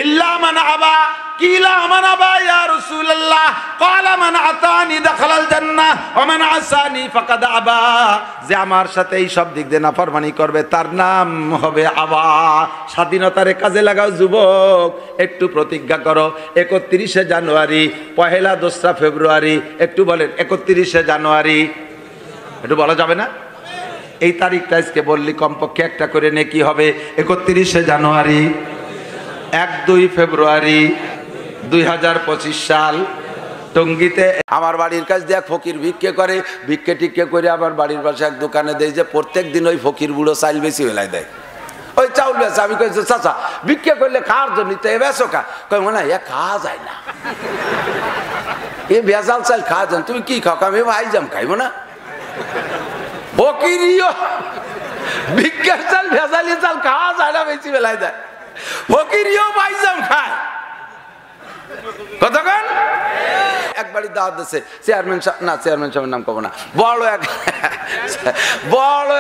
ইল্লা মান আবা, কিলা মান আবা ইয়া রাসূলুল্লাহ, ক্বালা মান আতানি দাখালাল জান্নাহ ওয়া মান আসানি ফাকাদ আবা, যে আমার সাথে এই সব দিক দিয়ে নাফরমানি করবে তার নাম হবে আবা। স্বাধীনতারে কাজে লাগাও যুবক, একটু প্রতিজ্ঞা করো 31শে জানুয়ারি, পহেলা 2রা ফেব্রুয়ারি, একটু বলেন 31শে জানুয়ারি, একটু বলা যাবে না? এই তারিখটা আজকে বললি কমপক্ষে একটা করে নেকি হবে। 31শে জানুয়ারি, 1-2 ফেব্রুয়ারি 2025 সাল। টঙ্গিতে আমার বাড়ির কাছে দেখ ফকির ভিক্ষে করে, ভিক্ষে টিক্ষে করে আমার বাড়ির পাশে এক দোকানে দেয় যে প্রত্যেক দিন ওই ফকির বুড়ো চাইল বেশি বেলায় দেয়, ওই চাউল বেছে। আমি কইছি চাচা ভিক্ষে করলে খাওয়ার জন্য তো এ বেছো কা? কই মনে হয় খাওয়া যায় না, এ ভেজাল চাল খাওয়া যান। তুমি কি খাও? আমি ভাইজাম খাইব না। ফকিরিও ভিক্ষার চাল ভেজালি চাল খাওয়া যায় না, বেশি বেলায় দেয়। ফকিরিও ভাইজাম খায়, কতক্ষণ একবারই দাওয়াত দিচ্ছে চেয়ারম্যান সাহেব, না চেয়ারম্যান সাহেবের নাম কব না, বড়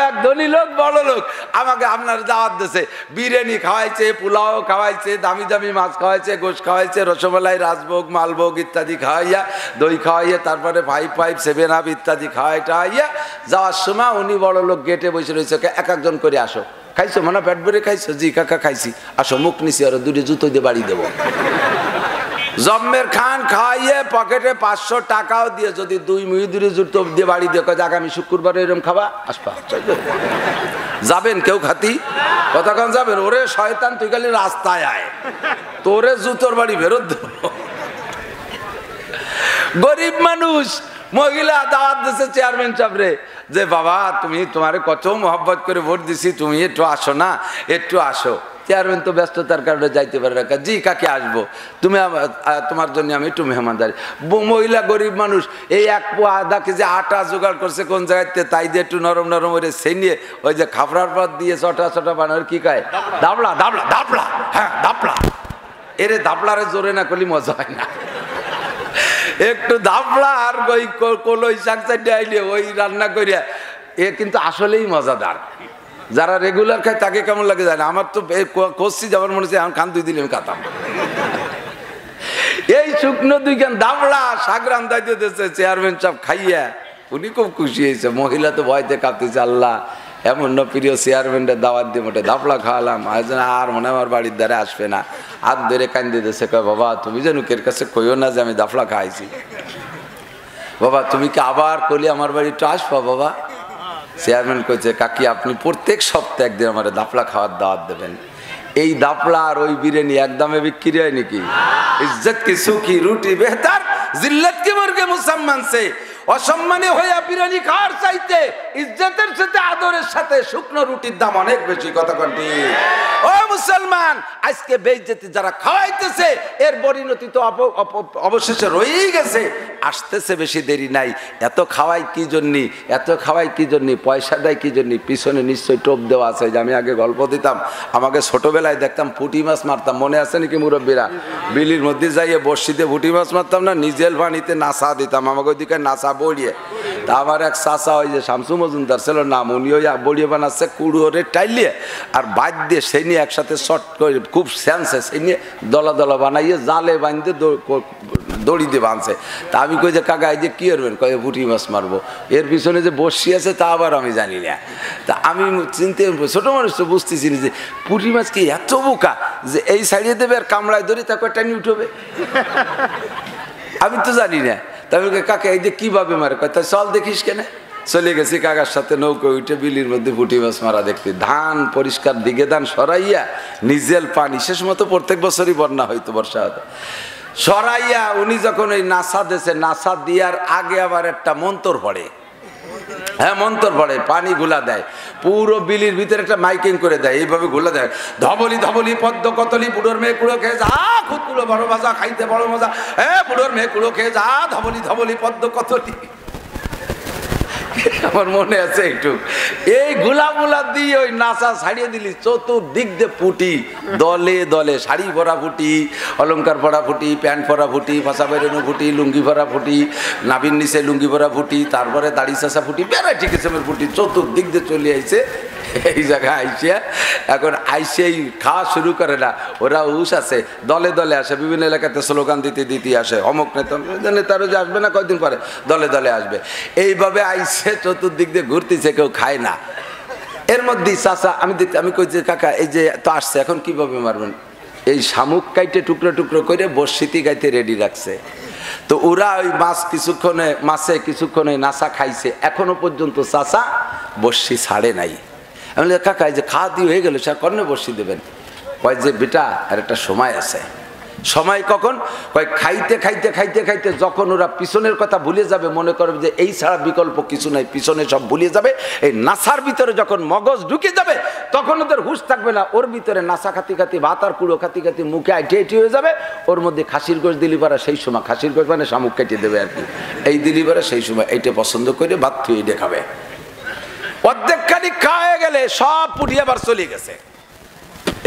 এক ধনী লোক, বড় লোক আমাকে আপনার দাওয়াত দিচ্ছে। বিরিয়ানি খাওয়াইছে, পোলাও খাওয়াইছে, দামি দামি মাছ খাওয়াইছে, গোশ খাওয়াইছে, রসমালাই, রাজভোগ, মালভোগ ইত্যাদি খাওয়াইয়া, দই খাওয়াইয়া, তারপরে 5 7 আপ ইত্যাদি খাওয়াইয়া যাওয়ার সময় উনি বড় লোক গেটে বসে রয়েছে, এক একজন করে আসো। খাইছো মানে পেট ভরে খাইছো? জি কাকা খাইছি। আসো মুখ নিছি, আরো 2 জুতো দিয়ে বাড়ি দেবো। জম্মের খান খাওয়াইয়ে পকেটে 500 টাকাও দিয়ে যদি 2 মুহিদুরি জুতো দিয়ে বাড়ি দিয়ে আগামী শুক্রবার এরকম খাবা আসবা, যাবেন কেউ খাতি? কতক্ষণ যাবেন? ওরে শয়তান তুই খালি রাস্তায় আয়, তোরে জুতোর বাড়ি ফেরত দেব। গরিব মানুষ মহিলা দাওয়াত দিচ্ছে চেয়ারম্যান সাহেবরে যে বাবা তুমি তোমারে কত মহব্বত করে ভোট দিছি, তুমি একটু আসো না, একটু আসো। চেয়ারম্যান তো ব্যস্ততার কারণে যাইতে পারে না। জি কাকে আসবো, তুমি তোমার জন্য আমি একটু মেহমানদারি। মহিলা গরিব মানুষ এই 1 পোয়া আধা কেজি আটা জোগাড় করছে কোন জায়গাতে, তাই দিয়ে একটু নরম নরম করে সেনিয়ে ওই যে খাফরার পর দিয়ে চটা চটা বানানোর কি কয় দাবলা দাবলা দাবলা, হ্যাঁ দাবলা। এরে দাবলারে জোরে না করলে মজা হয় না, একটু দাবলা আর ওই কলই শাক চাইতে আইলে ওই রান্না করিয়া এ কিন্তু আসলেই মজাদার। যারা রেগুলার খায় তাকে কেমন লাগে জানে, আমার তো করছি যাবার মনে হচ্ছে এখন কান দুই দিলে আমি কাতাম। এই শুকনো 2 খান দাবলা শাক রান্দাইতে দিয়েছে চেয়ারম্যান সাহেব খাইয়া, উনি খুব খুশি হয়েছে। মহিলা তো ভয়তে কাঁপতেছে, আল্লাহ এমন না প্রিয় চেয়ারম্যানের দাওয়াত দিয়ে মোটে দাবলা খাওয়ালাম, আর মনে আমার বাড়ির দ্বারে আসবে না। হাত ধরে কান্দে দিয়েছে, কয় বাবা তুমি যেন কের কাছে কইও না যে আমি দাফলা খাইছি, বাবা তুমি কি আবার কলি আমার বাড়ি একটু আসবা বাবা। চেয়ারম্যান কইছে, কাকি আপনি প্রত্যেক সপ্তাহে একদিন আমার দাফলা খাওয়ার দাওয়াত দেবেন। এই দাফলা আর ওই বিরিয়ানি একদমে বিক্রি হয় নাকি? ইজ্জত কি সুখী রুটি বেহতার, জিল্লত কি মুরগে মুসলমান সে। অসম্মানে হইয়া বিরিয়ানি খাওয়ার চাইতে ইজ্জতের সাথে আদরের সাথে শুকনো রুটির দাম অনেক বেশি। কথা কোনটি? ও মুসলমান, আজকে বেইজ্জতি যারা খাওয়াইতেছে এর পরিণতি তো অবশেষে রয়েই গেছে, আসতেছে, বেশি দেরি নাই। এত খাওয়াই কি জন্যে, এত খাওয়াই কি জন্যে, পয়সা দেয় কি জন্যে, পিছনে নিশ্চয়ই টোপ দেওয়া আছে। যে আমি আগে গল্প দিতাম, আমাকে ছোটবেলায় দেখতাম পুঁটি মাছ মারতাম, মনে আছে নাকি মুরব্বীরা? বিলির মধ্যে যাইয়ে বর্ষিতে পুঁটি মাছ মারতাম না, নিজের পানিতে নাসা দিতাম, আমাকে ওইদিকে নাসা বড়িয়ে। তা আমার এক চাচা ওই যে শামসু মজুমদার ছিল নাম, উনি ওই বড়িয়ে বানাচ্ছে কুড়োরে টাইলিয়ে আর বাদ দিয়ে সেই নিয়ে একসাথে শর্ট করে খুব স্যান্সে সেই নিয়ে দলা দলা বানাইয়ে জালে বাঁধতে দড়ি দিয়ে বাঁধছে। তা আমি কই যে কাকা এই যে কী করবেন, কয়ে পুঁটি মাছ মারবো। এর পিছনে যে বসি আছে তা আবার আমি জানি না। তা আমি চিনতে, ছোটো মানুষ তো বুঝতেছি না যে পুঁটি মাছ কি এত বোকা যে এই সাইডে দেবে আর কামড়ায় ধরে তাকে টানি উঠবে, আমি তো জানি না। তারপরে কাকা এই যে কীভাবে মারে, কয় তা চল দেখিস কেন। চলে গেছি কাকার সাথে নৌকো উঠে বিলির মধ্যে পুঁটি মাছ মারা দেখতে। ধান পরিষ্কার দিকে ধান সরাইয়া নিজের পানি, শেষ মতো প্রত্যেক বছরই বন্যা হইতো, বর্ষা হতো, সরাইয়া উনি যখন ওই নাসা দেশে, নাসা দেওয়ার আগে আবার একটা মন্তর পড়ে, হ্যাঁ মন্তর পড়ে, পানি গুলা দেয় পুরো বিলির ভিতরে, একটা মাইকিং করে দেয়, এইভাবে গুলা দেয়, ধবলি ধবলি পদ্ম কতলি বুড়োর মেয়ে কুড়ো খেয়ে যা, খুদকুলো বড় মজা খাইতে বড় মজা, হ্যাঁ বুড়োর মেয়ে কুড়ো খেয়ে যা, ধবলি ধবলি পদ্ম কতলি। আমার মনে আছে একটু, এই গুলা দিয়ে ওই নাসা ছাড়িয়ে দিলি, চতুর্দিক দিয়ে ফুটি, দলে দলে শাড়ি পরা ফুটি, অলঙ্কার পরা ফুটি, প্যান্ট পরা ফুটি, ফাঁসা বেরোনো ফুটি, লুঙ্গি পরা ফুটি, নাবির নিচে লুঙ্গি পরা ফুটি, তারপরে দাড়ি চাষা ফুটি, ভ্যারাইটি কিসেমের ফুটি, চতুর্দিক দিয়ে চলে আইছে এই জায়গায় আইসে। এখন আইসেই খাওয়া শুরু করে না, ওরা উস আছে, দলে দলে আসে, বিভিন্ন এলাকাতে স্লোগান দিতে দিতে আসে, অমুক নেতারও যে আসবে না কয়েকদিন পরে দলে দলে আসবে, এইভাবে আইসে চতুর্দিক দিয়ে ঘুরতেছে, কেউ খায় না। এর মধ্যেই চাচা আমি কই যে কাকা এই যে তো আসছে, এখন কিভাবে মারবেন? এই শামুক কাইটে টুকরো টুকরো করে বর্ষিতি গাইতে রেডি রাখছে। তো ওরা ওই মাছ কিছুক্ষণে নাসা খাইছে, এখনো পর্যন্ত চাচা বর্ষি ছাড়ে নাই। আমি বলি কাকা এই যে খাওয়া দিয়ে হয়ে গেল, স্যার কর্ণে বসিয়ে দেবেন? কয় যে বেটা আর একটা সময় আছে। সময় কখন? কয় খাইতে খাইতে খাইতে খাইতে যখন ওরা পিছনের কথা ভুলে যাবে, মনে করবে যে এই ছাড়া বিকল্প কিছু নাই, পিছনে সব ভুলে যাবে, এই নাসার ভিতরে যখন মগজ ঢুকে যাবে তখন ওদের হুঁশ থাকবে না, ওর ভিতরে নাসা খাতি খাতি ভাত আর কুড়ো খাতি খাতি মুখে আইটি আইটি হয়ে যাবে, ওর মধ্যে খাসির গোশ দিলি পারা সেই সময়, খাসির গোশ মানে শামুক কেটে দেবে আর কি, এই দিলি পারা সেই সময় এইটা পছন্দ করে ভাত থুয়ে দেখাবে। অর্ধেক খানি খাওয়া গেলে সব পুটি আবার চলে গেছে।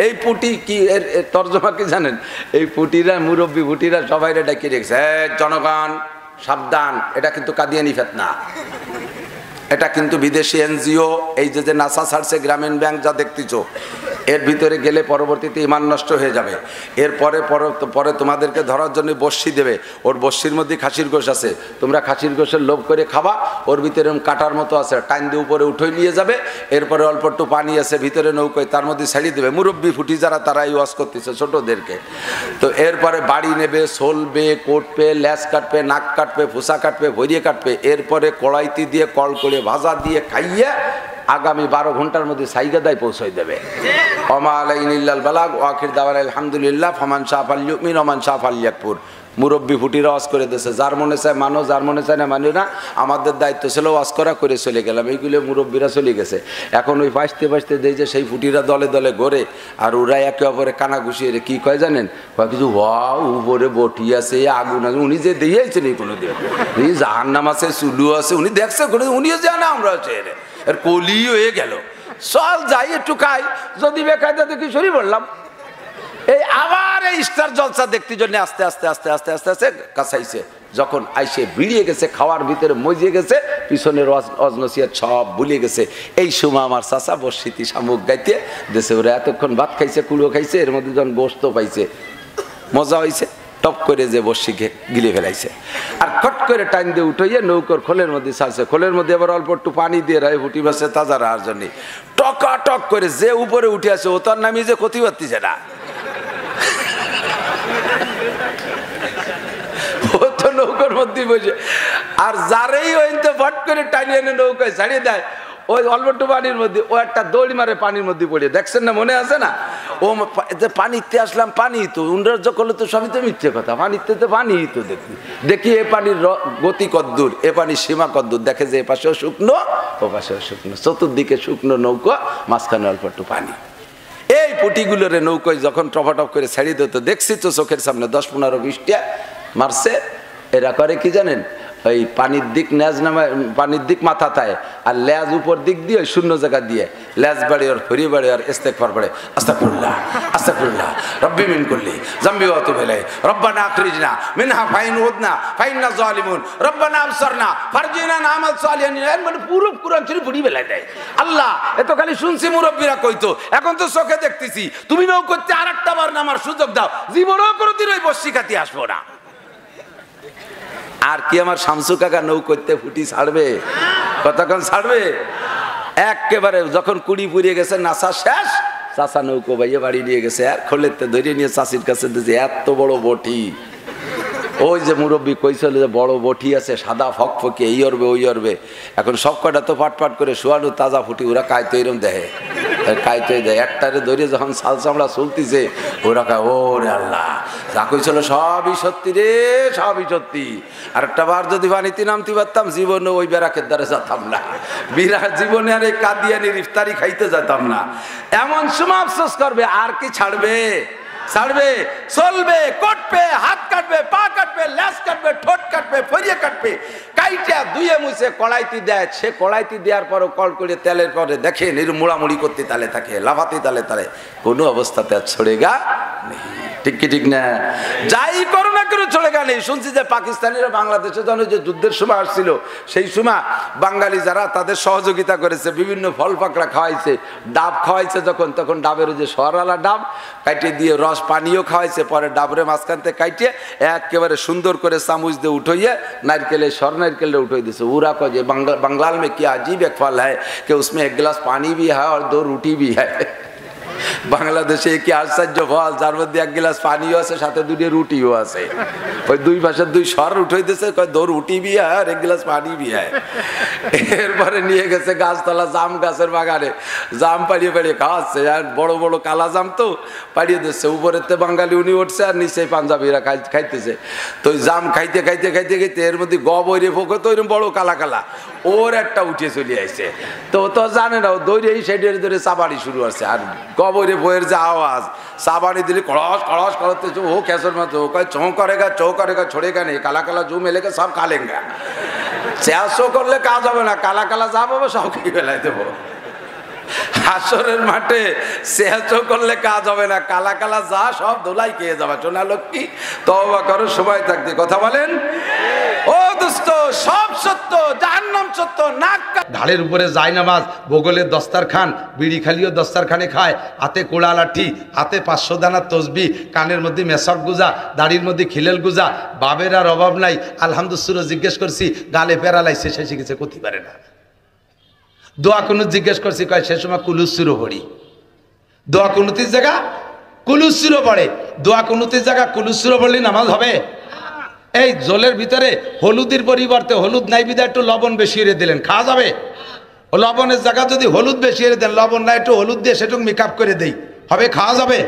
এই পুটি কি এর তর্জমা কি জানেন? এই পুটিরা মুরব্বী পুটিরা সবাই ডাকিয়ে রেখেছে, জনগণ সাবধান, এটা কিন্তু কাদিয়ানি ফিতনা, এটা কিন্তু বিদেশি এনজিও, এই যে নাসা ছাড়ছে গ্রামীণ ব্যাংক যা দেখতেছো, এর ভিতরে গেলে পরবর্তীতে ইমান নষ্ট হয়ে যাবে। এরপরে পরে তোমাদেরকে ধরার জন্য বর্ষি দেবে, ওর বর্ষির মধ্যে খাসির গোশ আছে, তোমরা খাসির গোশের লোভ করে খাবা, ওর ভিতরে কাটার মতো আছে, টাইম দিয়ে উপরে উঠে নিয়ে যাবে, এরপরে অল্প একটু পানি আছে ভিতরে নৌকোয়, তার মধ্যে ছাড়িয়ে দেবে। মুরব্বী ফুটি যারা তারা ওয়াজ করতেছে ছোটদেরকে, তো এরপরে বাড়ি নেবে, সলবে, কোটবে, ল্যাস কাটবে, নাক কাটবে, ফুসা কাটবে, ভরিয়ে কাটবে, এরপরে কড়াইতে দিয়ে কল করে ভাজা দিয়ে খাইয়ে আগামী 12 ঘন্টার মধ্যে সাইগাদায় পৌঁছাই দেবে। ওমা আলাইনা ইল্লাল বালাগ ওয়া আখির দাওয়ানা আলহামদুলিল্লাহ ফামান শাআ ফালইউমিন ওয়া মান শাআ ফালইয়াকফুর। মুরব্বী ফুটিরা ওয়াজ করে দিয়েছে, যার মনে চায় মানো, যার মনে চায় না মানি না। আমাদের দায়িত্ব ছিল ওয়াজ করা, করে চলে গেলাম। এইগুলো মুরব্বীরা চলে গেছে। এখন ওই বাঁচতে বাঁচতে দেয় যে সেই ফুটিরা দলে দলে ঘোরে, আর ওরা একে অপরে কানা ঘুষিয়ে কি কয় জানেন, কয় কিছু ওয়াও উপরে বটি আছে, আগুন আছে। উনি যে দিয়েছেন এই কোনো দিন জাহান্নাম আছে, চুলু আছে, উনি দেখছে কোনো, উনিও জানে আমরা হচ্ছে এর কলি হয়ে গেল। চল যাই একটু খাই, যদি বেকায়দা দেখি সরি বললাম। এই আবার এই স্টার জলসা দেখতে জন্য আস্তে আস্তে আস্তে আস্তে আস্তে আস্তে কাছাইছে। যখন আইসে ভিড়িয়ে গেছে, খাওয়ার ভিতরে মজিয়ে গেছে, পিছনের অজনসিয়া সব ভুলে গেছে। এই সময় আমার চাচা বর্ষিতি শামুক গাইতে দেশে, ওরা এতক্ষণ ভাত খাইছে, কুড়ো খাইছে, এর মধ্যে যখন গোস্ত পাইছে, মজা হয়েছে, টপ করে যে বর্ষিকে গিলে ফেলাইছে। আর খট করে টাইম দিয়ে উঠাইয়ে নৌকর খোলের মধ্যে ছাড়ছে। খোলের মধ্যে আবার অল্প একটু পানি দিয়ে রায় ফুটি বাসে তাজা রাহার জন্য টকা টক করে যে উপরে উঠে আছে, ও তার নামিয়ে যে ক্ষতি পারতিছে না, ও তো নৌকার মধ্যে বসে। আর যারেই ওইতে ফট করে টানিয়ে এনে নৌকায় ছাড়িয়ে দেয়, ওই অল্প একটু পানির মধ্যে ও একটা দৌড়ি মারে পানির মধ্যে পড়ে, দেখছেন না, মনে আছে না? ও যে পানিতে আসলাম, পানি তো উন্ডার্য করলে তো সবই তো মিথ্যে কথা, পানিতে তো পানি তো দেখি দেখি এ পানির গতি কদ্দূর, এ পানির সীমা কদ্দূর, দেখে যে এ পাশেও শুকনো, ও পাশেও শুকনো, চতুর্দিকে শুকনো নৌকা, মাঝখানে অল্প একটু পানি। এই পুটিগুলোরে নৌকায় যখন টপাটপ করে ছাড়িয়ে দিত, দেখছি তো চোখের সামনে 10-15-20টা মারছে। এরা করে কি জানেন, ওই পানির দিক লেজ নামে, পানির দিক মাথা তায়, আর লেজ উপর দিক দিয়ে শূন্য জায়গা দিয়ে লেজ বাড়ি আর ফরি বাড়ি আর ইস্তেগফার পড়ে, আস্তাগফিরুল্লাহ আস্তাগফিরুল্লাহ রব্বি মিন কুল্লি যামবি ওয়া তুব ইলাইহি রব্বানা আখরিজনা মিনহা ফাইন উদনা ফাইন্না যালিমুন রব্বানা আবসারনা ফারজিনা নামাল সালিহান। মানে পুরো কুরআন শরীফ পড়ি বেলায় দেয়। আল্লাহ এত খালি শুনছি মুরব্বীরা কইতো, এখন তো চোখে দেখতেছি। তুমি নৌ করতে আরেকটা বার নামার সুযোগ দাও, জীবনও কোনোদিন ওই বর্ষি খাতি আসবো না। আর কি আমার শামসু কাকা নৌ করতে ফুটি ছাড়বে? কতক্ষণ ছাড়বে? একেবারে যখন কুড়ি পুড়িয়ে গেছে, নাসা শেষ, চাচা নৌকো বাইয়ে বাড়ি নিয়ে গেছে। আর খোলেতে ধরে নিয়ে চাষির কাছে দিয়েছে, এত বড় বটি। ওই যে মুরব্বী কইছিল যে বড় বটি আছে, সাদা ফকফকে, এই অরবে ওই অরবে। এখন সব কটা তো পাট পাট করে শোয়ানো তাজা ফুটি, ওরা কায়তো এরম দেয়, কায়তো দেয়। একটারে ধরে যখন সাল চামড়া চলতিছে, ওরা কায় ও রে আল্লাহ, যা কইছিল সবই সত্যি রে, সবই সত্যি। আর একটা বার যদি পানিতে নামতে পারতাম, জীবনে ওই বেড়াকের দ্বারে যেতাম না, বিরাট জীবনে আর এই কাদিয়ানির ইফতারি খাইতে যেতাম না। এমন সময় আফসোস করবে, আর কি ছাড়বে? ছাড়বে? চলবে, কাটবে, হাত কাটবে, পা কাটবে, লেজ কাটবে, ঠোঁট কাটবে, ফরিয়ে কাটবে, কাইটা ধুয়ে মুছে কড়াইতে দেয়। সে কড়াইতে দেওয়ার পরও কল করে তেলের পরে দেখে মুড়ামুড়ি করতে তালে থাকে, লাফাতে তালে তালে, কোনো অবস্থাতে আর ছড়েগা নেই। ঠিক কি ঠিক না? যাই করো না কেন ছড়েগা নেই। শুনছি যে পাকিস্তানিরা বাংলাদেশে যখন যে যুদ্ধের সময় আসছিল, সেই সময় বাঙালি যারা তাদের সহযোগিতা করেছে, বিভিন্ন ফল পাকড়া খাওয়াইছে, ডাব খাওয়াইছে, যখন তখন ডাবের যে সরালা ডাব কাইটে দিয়ে রস পানিও খাওয়াইছে। পরে ডাবরে মাঝখান থেকে কাইটে একেবারে সুন্দর করে চামচ দিয়ে উঠাইয়ে নারকেলে সর নারকেলে উঠাই দিয়েছে। ওরা কয় যে बंगाल में क्या अजीब एक फल है कि उसमें एक गिलास पानी भी है और 2 रोटी भी है। বাংলাদেশে কি আশ্চর্য ফল, যার মধ্যে 1 গ্লাস পানিও আছে, সাথে 2টি রুটিও আছে। ওই দুই পাশে 2 সর উঠাই দিয়েছে, কয় 2 রুটি भी है और 1 गिलास पानी भी है। এরপরে নিয়ে গেছে গাছতলা জাম গাছের বাগানে, জাম পাড়িয়ে পাড়িয়ে খাওয়াচ্ছে। আর বড় বড় কালা জাম তো পাড়িয়ে দিচ্ছে, উপরেতে বাঙালি উনি উঠছে আর নিচে পাঞ্জাবিরা খাইতেছে। তো ওই জাম খাইতে খাইতে খাইতে খাইতে এর মধ্যে গবরে ফোকে তো এরকম বড় কালা কালা, ওর একটা উঠে চলে আসছে। তো তো জানে না, ও দৌড়ে এই সাইডের ধরে চাবাড়ি শুরু করছে। আর গবরে বইয়ের যে আওয়াজ, চাবাড়ি দিলে কড়স কড়স করতে, ও कैसर मत हो, कहे चौं करेगा छोड़ेगा नहीं, काला काला जो मिलेगा सब खा लेंगे। চেয়াশো করলে কাজ হবে না, কালা কালা যা পাবো সব কি ফেলাই দেবো। হাসরের মাঠে চেয়াশো করলে কাজ হবে না, কালা কালা যা সব দোলাই খেয়ে যাবে। সোনা লক্ষ্মী, তওবা করো সময় থাকতে। কথা বলেন ও দোস্ত, সব সত্য, জাহান্নাম সত্য। নাক ঢালের উপরে যায় নামাজ, বগলের দস্তারখান, বিড়ি খালিও দস্তারখানে খায়, হাতে কোড়া লাঠি, হাতে 500 দানা তসবি, কানের মধ্যে মেসক গুজা, দাড়ির মধ্যে খিলেল গুজা। বাবের আর অভাব নাই। আলহামদুলিল্লাহ জিজ্ঞেস করছি, গালে পেরালাইছে, সে শিখেছে করতে পারে না। দোয়া কুনুত জিজ্ঞেস করছি, কয় সে সময় কুলুসুরো পড়ি। দোয়া কুনুতির জায়গা কুলুসুরো পড়ে, দোয়া কুনুতির জায়গা কুলুসুরো পড়লে নামাজ হবে? এই জলের ভিতরে হলুদের পরিবর্তে হলুদ নাই বিদা একটু লবণ বেশি এনে দিলেন, খাওয়া যাবে? লবণের জায়গা যদি হলুদ বেশি এনে দেন, লবণ না একটু হলুদ দিয়ে সেটুকু মেকআপ করে দেই, হবে? খাওয়া যাবে?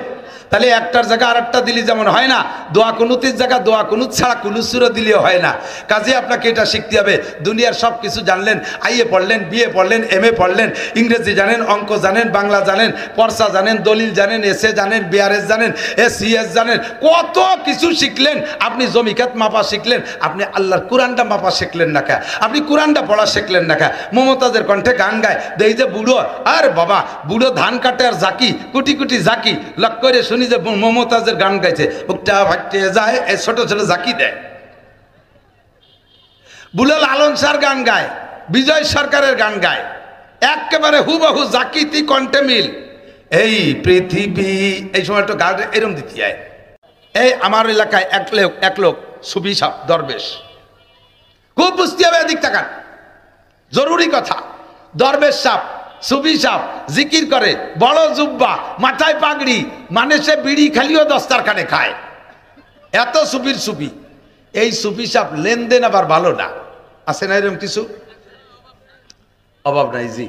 তাহলে একটার জায়গা আর একটা দিলে যেমন হয় না, দোয়া কুনুতের জায়গা দোয়া কুনুত ছাড়া কুলুসুরও দিলেও হয় না। কাজে আপনাকে এটা শিখতে হবে। দুনিয়ার সব কিছু জানলেন, আইএ পড়লেন, বিএ পড়লেন, এমএ পড়লেন, ইংরেজি জানেন, অঙ্ক জানেন, বাংলা জানেন, পর্সা জানেন, দলিল জানেন, এসএ জানেন, বিআরএস জানেন, এসিএস জানেন, কত কিছু শিখলেন। আপনি জমিকাত মাপা শিখলেন, আপনি আল্লাহর কোরআনটা মাপা শিখলেন না কে? আপনি কোরআনটা পড়া শিখলেন না কে? মমতাজের কণ্ঠে গান গায়, এই যে বুড়ো, আর বাবা বুড়ো ধান কাটে আর জাকি কুটি কুটি জাকি, লক করে শুনি যে মমতাজের গান গাইছে, বুকটা ভাটে যায়, এই ছোট ছোট জাকি দেয়। বুড়ো লালন সার গান গায়, বিজয় সরকারের গান গায়, একেবারে হুবহু জাকিতি কণ্ঠে মিল। এই পৃথিবী, এই সময় একটু গান এরম দিতে হয়। এই আমার এলাকায় এক লোক সুফি সাহ দরবেশ, খুব বুঝতে হবে, এদিক তাকান, জরুরি কথা। দরবেশ সাহ, সুফি সাহ, জিকির করে, বড় জুব্বা, মাথায় পাগড়ি, মানে সে বিড়ি খালিও দস্তারখানে খায়, এত সুফির সুফি। এই সুফি সাহ লেনদেন আবার ভালো না, আছে না এরকম কিছু? অভাব নাই জি।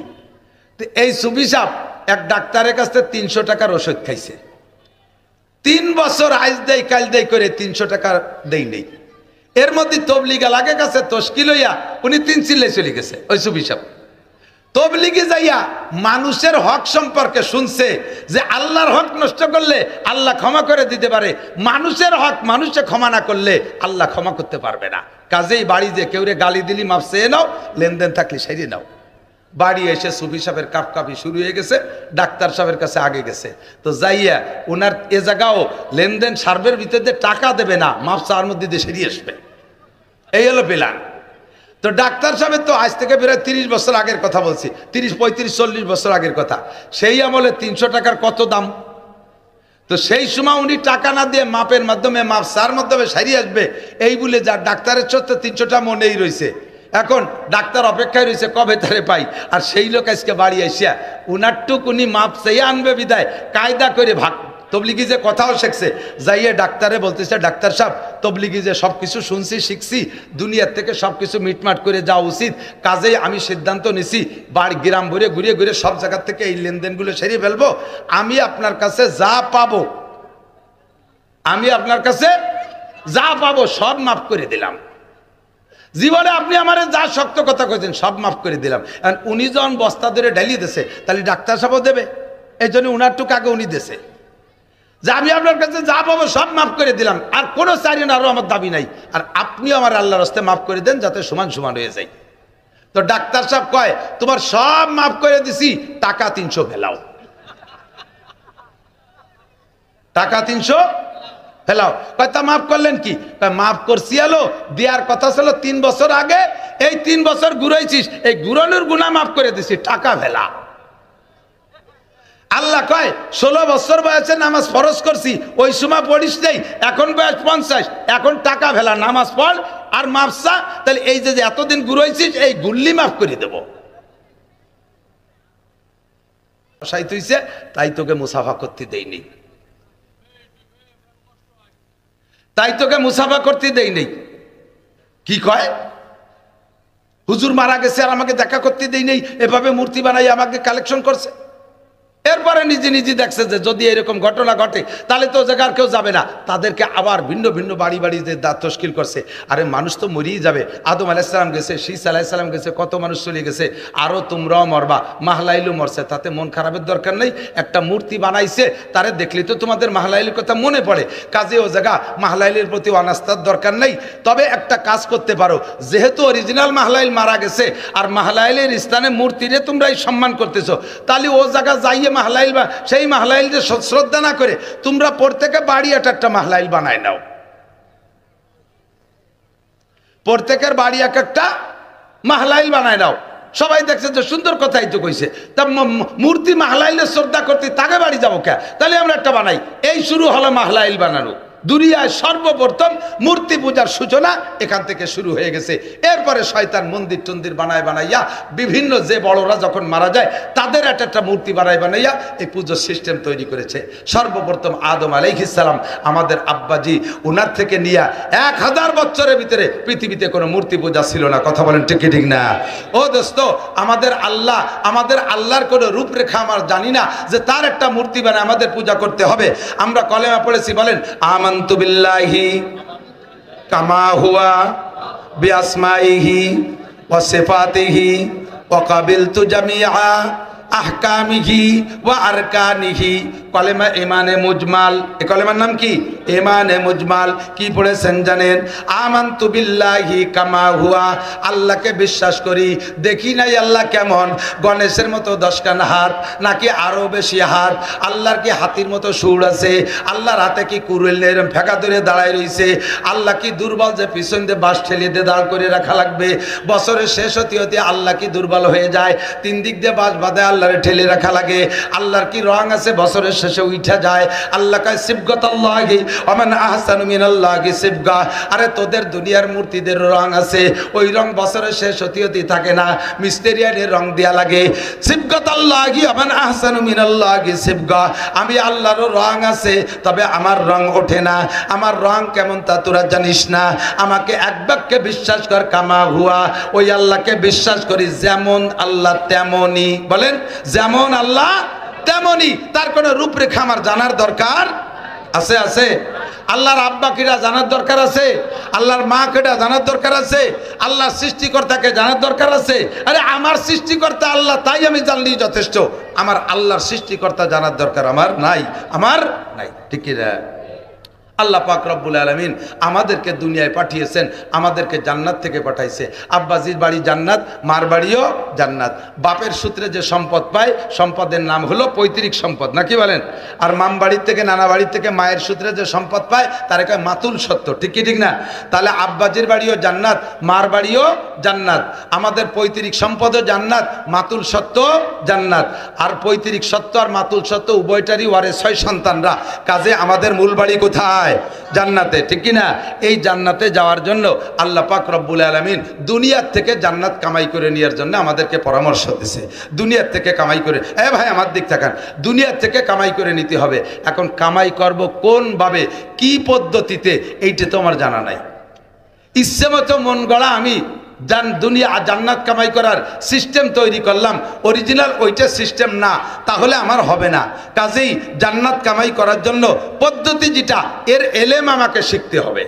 এই সুফি সাহ এক ডাক্তারের কাছে 300 টাকার ওষুধ খাইছে, 3 বছর আইজ দেয় কাল দেয় করে 300 টাকা দেই নেই। এর মধ্যে তবলিগা লাগে কাছে তশকিল হইয়া উনি 3 চিল্লে চলে গেছে। ওই সুফি সাহ তবলিগে যাইয়া মানুষের হক সম্পর্কে শুনছে যে আল্লাহর হক নষ্ট করলে আল্লাহ ক্ষমা করে দিতে পারে, মানুষের হক মানুষে ক্ষমা না করলে আল্লাহ ক্ষমা করতে পারবে না। কাজেই বাড়ি যে কেউ রে গালি দিলি মাপ চেয়ে নাও, লেনদেন থাকলে সেরিয়ে নাও। বাড়ি এসে সুফি সাহেবের কাপকাপি শুরু হয়ে গেছে, ডাক্তার সাহেবের কাছে আগে গেছে। তো যাইয়া ওনার এ জায়গাও লেনদেন সার্ভের ভিতরে টাকা দেবে না, মাপ চাওয়ার মধ্যে দিয়ে সেরিয়ে আসবে, এই হলো প্ল্যান। তো ডাক্তার সাহেবের তো আজ থেকে প্রায় 30 বছর আগের কথা বলছি, 30, 35, 40 বছর আগের কথা। সেই আমলে 300 টাকার কত দাম। তো সেই সময় উনি টাকা না দিয়ে মাপের মাধ্যমে, মাপ সার মাধ্যমে সারিয়ে আসবে, এই বলে যা ডাক্তারের সত্য 300টা মনেই রয়েছে। এখন ডাক্তার অপেক্ষায় রয়েছে কবে তারে পাই। আর সেই লোক আজকে বাড়ি আসিয়া উনার টুক উনি মাপ চেয়ে আনবে বিদায় কায়দা করে ভাগ। তবলিগি যে কথাও শিখছে, যাইয়ে ডাক্তারে বলতেছে, ডাক্তার সাহেব তবলিগি যে সব কিছু শুনছি শিখছি, দুনিয়ার থেকে সব কিছু মিটমাট করে যাওয়া উচিত, কাজেই আমি সিদ্ধান্ত নিছি বাড়ি গ্রাম ভরে ঘুরিয়ে ঘুরে সব জায়গার থেকে এই লেনদেনগুলো সেরিয়ে ফেলবো। আমি আপনার কাছে যা পাবো, আমি আপনার কাছে যা পাবো সব মাফ করে দিলাম। জীবনে আপনি আমার যা শক্ত কথা কইছেন সব মাফ করে দিলাম। উনি যখন বস্তা ধরে ঢালিয়ে দিয়েছে, তাহলে ডাক্তার সাহেবও দেবে, এই জন্য উনার টুক আগে উনি দিয়েছে যে আমি আপনার কাছে যা পাবো সব মাফ করে দিলাম, আর কোনো চাইলেন আরো আমার দাবি নাই, আর আপনিও আমার আল্লাহর রাস্তায় মাফ করে দেন যাতে সমান সমান হয়ে যায়। তো ডাক্তার সাহেব কয়, তোমার সব মাফ করে দিছি, টাকা 300 ফেলাও, টাকা 300 ফেলাও। কয় তা মাফ করলেন কি? মাফ করছি আলো, দেওয়ার কথা ছিল 3 বছর আগে, এই 3 বছর ঘুরাইছিস, এই ঘুরানোর গুনাহ মাফ করে দিছি, টাকা ফেলা। আল্লাহ কয় 16 বছর বয়সে নামাজ ফরজ করছি, ওই সময় পড়িস নেই, এখন বয়স 50, এখন টাকা ফেলা, নামাজ পড় আর মাফ চা, তাহলে এই যে এতদিন ঘুরাইছিস এই গুল্লি মাফ করে দেব। তাই তোকে মুসাফা করতে দেয়নি, তাই তোকে মুসাফা করতে দেই নেই। কি কয়? হুজুর মারা গেছে আর আমাকে দেখা করতে দেই নেই, এভাবে মূর্তি বানাই আমাকে কালেকশন করছে। এরপরে নিজে নিজে দেখছে যে যদি এরকম ঘটনা ঘটে তাহলে তো জায়গার কেউ যাবে না, তাদেরকে আবার ভিন্ন ভিন্ন বাড়ি বাড়ি যে দাঁত তশকিল করছে। আরে মানুষ তো মরিয়ে যাবে, আদম আলাইহিস সালাম গেছে, শীস আলাইহিস সালাম গেছে, কত মানুষ চলে গেছে, আরও তোমরাও মরবা, মাহলাইলও মরছে, তাতে মন খারাপের দরকার নেই। একটা মূর্তি বানাইছে, তারে দেখলে তো তোমাদের মাহলাইলের কথা মনে পড়ে, কাজে ও জায়গা মাহলাইলের প্রতি অনাস্থার দরকার নেই। তবে একটা কাজ করতে পারো, যেহেতু অরিজিনাল মাহলাইল মারা গেছে আর মাহলাইলের স্থানে মূর্তিরে তোমরাই সম্মান করতেছো, তাহলে ও জায়গা যাইয়ে মাহলাইল বা সেই মাহলাইল যে শ্রদ্ধা না করে তোমরা প্রত্যেকে বাড়ি একটা মাহলাইল বানায় নাও, প্রত্যেকের বাড়ি একটা মাহলাইল বানায় নাও। সবাই দেখছে যে সুন্দর কথাই তো কইছে, তা মূর্তি মাহলাইলের শ্রদ্ধা করতে তাকে বাড়ি যাবো কে, তাহলে আমরা একটা বানাই। এই শুরু হলো মাহলাইল বানানো। দুনিয়ায় সর্বপ্রথম মূর্তি পূজার সূচনা এখান থেকে শুরু হয়ে গেছে। এরপরে শয়তান মন্দির টন্দির বানাইয়া বিভিন্ন যে বড়রা যখন মারা যায় তাদের একটা মূর্তি বানাইয়া এই পুজোর সিস্টেম তৈরি করেছে। সর্বপ্রথম আদম আলাইহিস সালাম আমাদের আব্বাজি, ওনার থেকে নিয়ে 1000 বছরের ভিতরে পৃথিবীতে কোনো মূর্তি পূজা ছিল না। কথা বলেন ঠিক কি ঠিক না? ও দোস্ত, আমাদের আল্লাহর কোনো রূপরেখা আমরা জানি না যে তার একটা মূর্তি বানায় আমাদের পূজা করতে হবে। আমরা কলেমা পড়েছি, বলেন আমানতু বিল্লাহি কামা হুয়া বিআসমাইহি ওয়া সিফাতিহি ওয়া কাবিলতু জামিআ আহকামিহি ওয়া আরকানিহি। কলেমা ইমানে মুজমাল। এই কলেমার নাম কি? ইমানে মুজমাল। কি পড়েছেন জানেন? আমানতু বিল্লাহি কামা হুয়া, আল্লাহকে বিশ্বাস করি, দেখি নাই আল্লাহ কেমন, গণেশের মতো 10 কান হাত নাকি আরো বেশি হাত, আল্লাহর কি হাতির মতো সুর আছে, আল্লাহর হাতে কি কুড়েলের ফেঁকা ধরে দাঁড়ায় রইছে, আল্লাহ কি দুর্বল যে পিছন দিয়ে বাস ঠেলিয়ে দিয়ে দাঁড় করে রাখা লাগবে, বছরের শেষ হতে হতে আল্লাহ কি দুর্বল হয়ে যায়, 3 দিক দিয়ে বাস বাঁধে আল্লাহরে ঠেলে রাখা লাগে, আল্লাহর কি রং আছে বছরের শেষে উঠা যায়, আল্লাহ কায় সিবগাতাল্লাহি ওয়া মান আহসানু মিনাল্লাহি সিবগা। আরে তোদের দুনিয়ার মূর্তিদের রং আছে, ওই রং বছরের শেষ হতে হতে থাকে না, মিস্টেরিয়ানের রং দেয়া লাগে। সিবগাতাল্লাহি ওয়া মান আহসানু মিনাল্লাহি সিবগা। আমি আল্লাহর রং আছে, তবে আমার রং ওঠে না। আমার রং কেমন তা তোরা জানিস না। আমাকে এক বাক্যে বিশ্বাস কর, কামা হুয়া, ওই আল্লাহকে বিশ্বাস করি যেমন আল্লাহ তেমনই। বলেন যেমন আল্লাহ তেমনই। তার কোনো রূপরেখা আমার জানার দরকার আছে? আছে। আল্লাহর আব্বা কিরা জানার দরকার আছে? আল্লাহর মা কিরা জানার দরকার আছে? আল্লাহর সৃষ্টিকর্তাকে জানার দরকার আছে? আরে আমার সৃষ্টিকর্তা আল্লাহ, তাই আমি জানলেই যথেষ্ট। আমার আল্লাহর সৃষ্টিকর্তা জানার দরকার আমার নাই। ঠিক কি না? আল্লাহ পাক রব্বুল আলামিন আমাদেরকে দুনিয়ায় পাঠিয়েছেন, আমাদেরকে জান্নাত থেকে পাঠাইছে। আব্বাজির বাড়ি জান্নাত, মার বাড়িও জান্নাত। বাপের সূত্রে যে সম্পদ পায়, সম্পদের নাম হলো পৈতৃক সম্পদ, নাকি বলেন? আর মাম বাড়ির থেকে, নানা বাড়ির থেকে মায়ের সূত্রে যে সম্পদ পায় তার কয় মাতুল সত্য। ঠিক কি ঠিক না? তাহলে আব্বাজির বাড়িও জান্নাত, মার বাড়িও জান্নাত, আমাদের পৈতৃক সম্পদও জান্নাত, মাতুল সত্য জান্নাত। আর পৈতৃক সত্য আর মাতুল সত্য উভয়টারই ওয়ারে 6 সন্তানরা। কাজে আমাদের মূল বাড়ি কোথায়? জান্নাতে। ঠিক কি না? এই জান্নাতে যাওয়ার জন্য আল্লাহ পাক রব্বুল আলামিন দুনিয়ার থেকে জান্নাত কামাই করে নেওয়ার জন্য আমাদেরকে পরামর্শ দিয়েছে। দুনিয়ার থেকে কামাই করে, ভাই আমার দিক থাকান, দুনিয়ার থেকে কামাই করে নিতে হবে। এখন কামাই করব কোন ভাবে, কি পদ্ধতিতে, এইটা তো আমার জানা নাই। ইচ্ছে মতো মন গড়া আমি দুনিয়া জান্নাত কামাই করার সিস্টেম তৈরি করলাম, অরিজিনাল ওইটা সিস্টেম না, তাহলে আমার হবে না। কাজেই জান্নাত কামাই করার জন্য পদ্ধতি যেটা, এর এলেম আমাকে শিখতে হবে।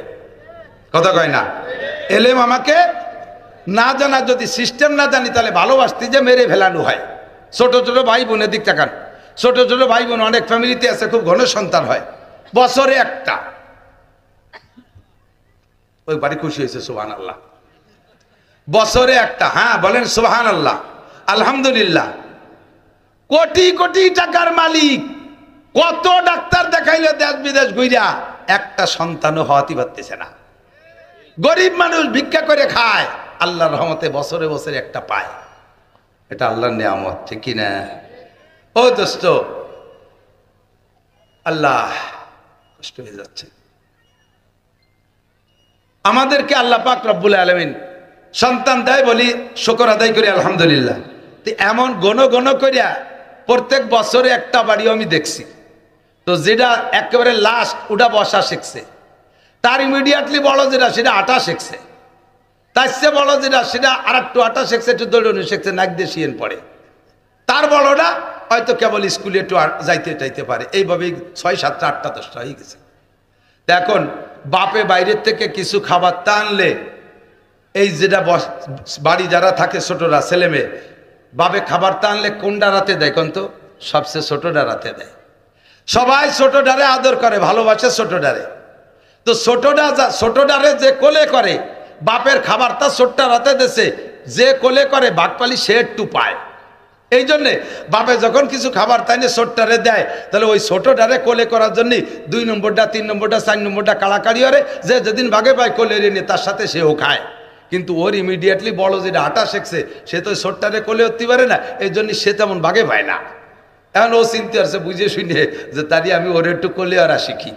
কথা কয় না? এলেম আমাকে না জানা, যদি সিস্টেম না জানি তাহলে ভালোবাসতে যে মেরে ফেলানো হয়। ছোট ছোট ভাই বোনের দিক তাকান, ছোট ছোট ভাই বোন অনেক ফ্যামিলিতে আছে, খুব ঘন সন্তান হয়, বছরে একটা। ওই বাড়ি খুশি হয়েছে, সুবহানাল্লাহ। বছরে একটা, হ্যাঁ বলেন সুবহানাল্লাহ, আলহামদুলিল্লাহ। কোটি কোটি টাকার মালিক, কত ডাক্তার দেখাইলো দেশ বিদেশ ঘুইরা, একটা সন্তানও হওয়াতে পারতেছে না। গরিব মানুষ ভিক্ষা করে খায়, আল্লাহর রহমতে বছরে বছরে একটা পায়। এটা আল্লাহর নিয়ামত, ঠিক কি না? ও দোস্ত, আল্লাহ কষ্ট হয়ে যাচ্ছে। আমাদেরকে আল্লাহ পাক রব্বুল আলামিন সন্তান দেয়, বলি শুকর আদায় করি আলহামদুলিল্লাহ। এমন গণ গণ করিয়া প্রত্যেক বছরে একটা বাড়িও আমি দেখছি। তো যেটা একেবারে লাস্ট ওটা বসা শিখছে, তার ইমিডিয়েটলি বড় যেটা সেটা আটা শিখছে, তার চেয়ে বড় যেটা সেটা আর একটু আটা শিখছে, একটু দৌড়নি শিখছে, নাক দিয়ে শিয়েন পড়ে। তার বড়টা হয়তো কেবল স্কুলে একটু যাইতে পারে। এইভাবেই 6, 7, 8, 10টা হয়ে গেছে। এখন বাপে বাইরের থেকে কিছু খাবার তা আনলে, এই যেটা বাড়ি যারা থাকে ছোটরা ছেলে মেয়ে, বাপে খাবার তা আনলে কোনটা রাতে দেয় কোন? তো সবচেয়ে ছোটটা রাতে দেয়। সবাই ছোটটারে আদর করে, ভালোবাসে ছোটটারে। তো ছোটটারে যে কোলে করে, বাপের খাবারটা ছোট্টা রাতে দেশে যে কোলে করে ভাগপালি সে একটু পায়। এই জন্যে বাপে যখন কিছু খাবার তাই না ছোট্টারে দেয়, তাহলে ওই ছোটটারে কোলে করার জন্য 2 নম্বরটা, 3 নম্বরটা, 4 নম্বরটা কাড়াকাড়ি করে, যে যেদিন ভাগে পায় কোলে নিয়ে তার সাথে সেও খায়। কিন্তু ওর ইমিডিয়েটলি বড় যেটা আটা শিখছে, সে তো ছোট্টারে কোলে উঠতে পারে না, এই জন্য সে তেমন ভাগে পায় না। এখন ও চিন্তা আছে বুঝে শুনে যে তারই আমি ওর একটু কোলে ওরা শিখি।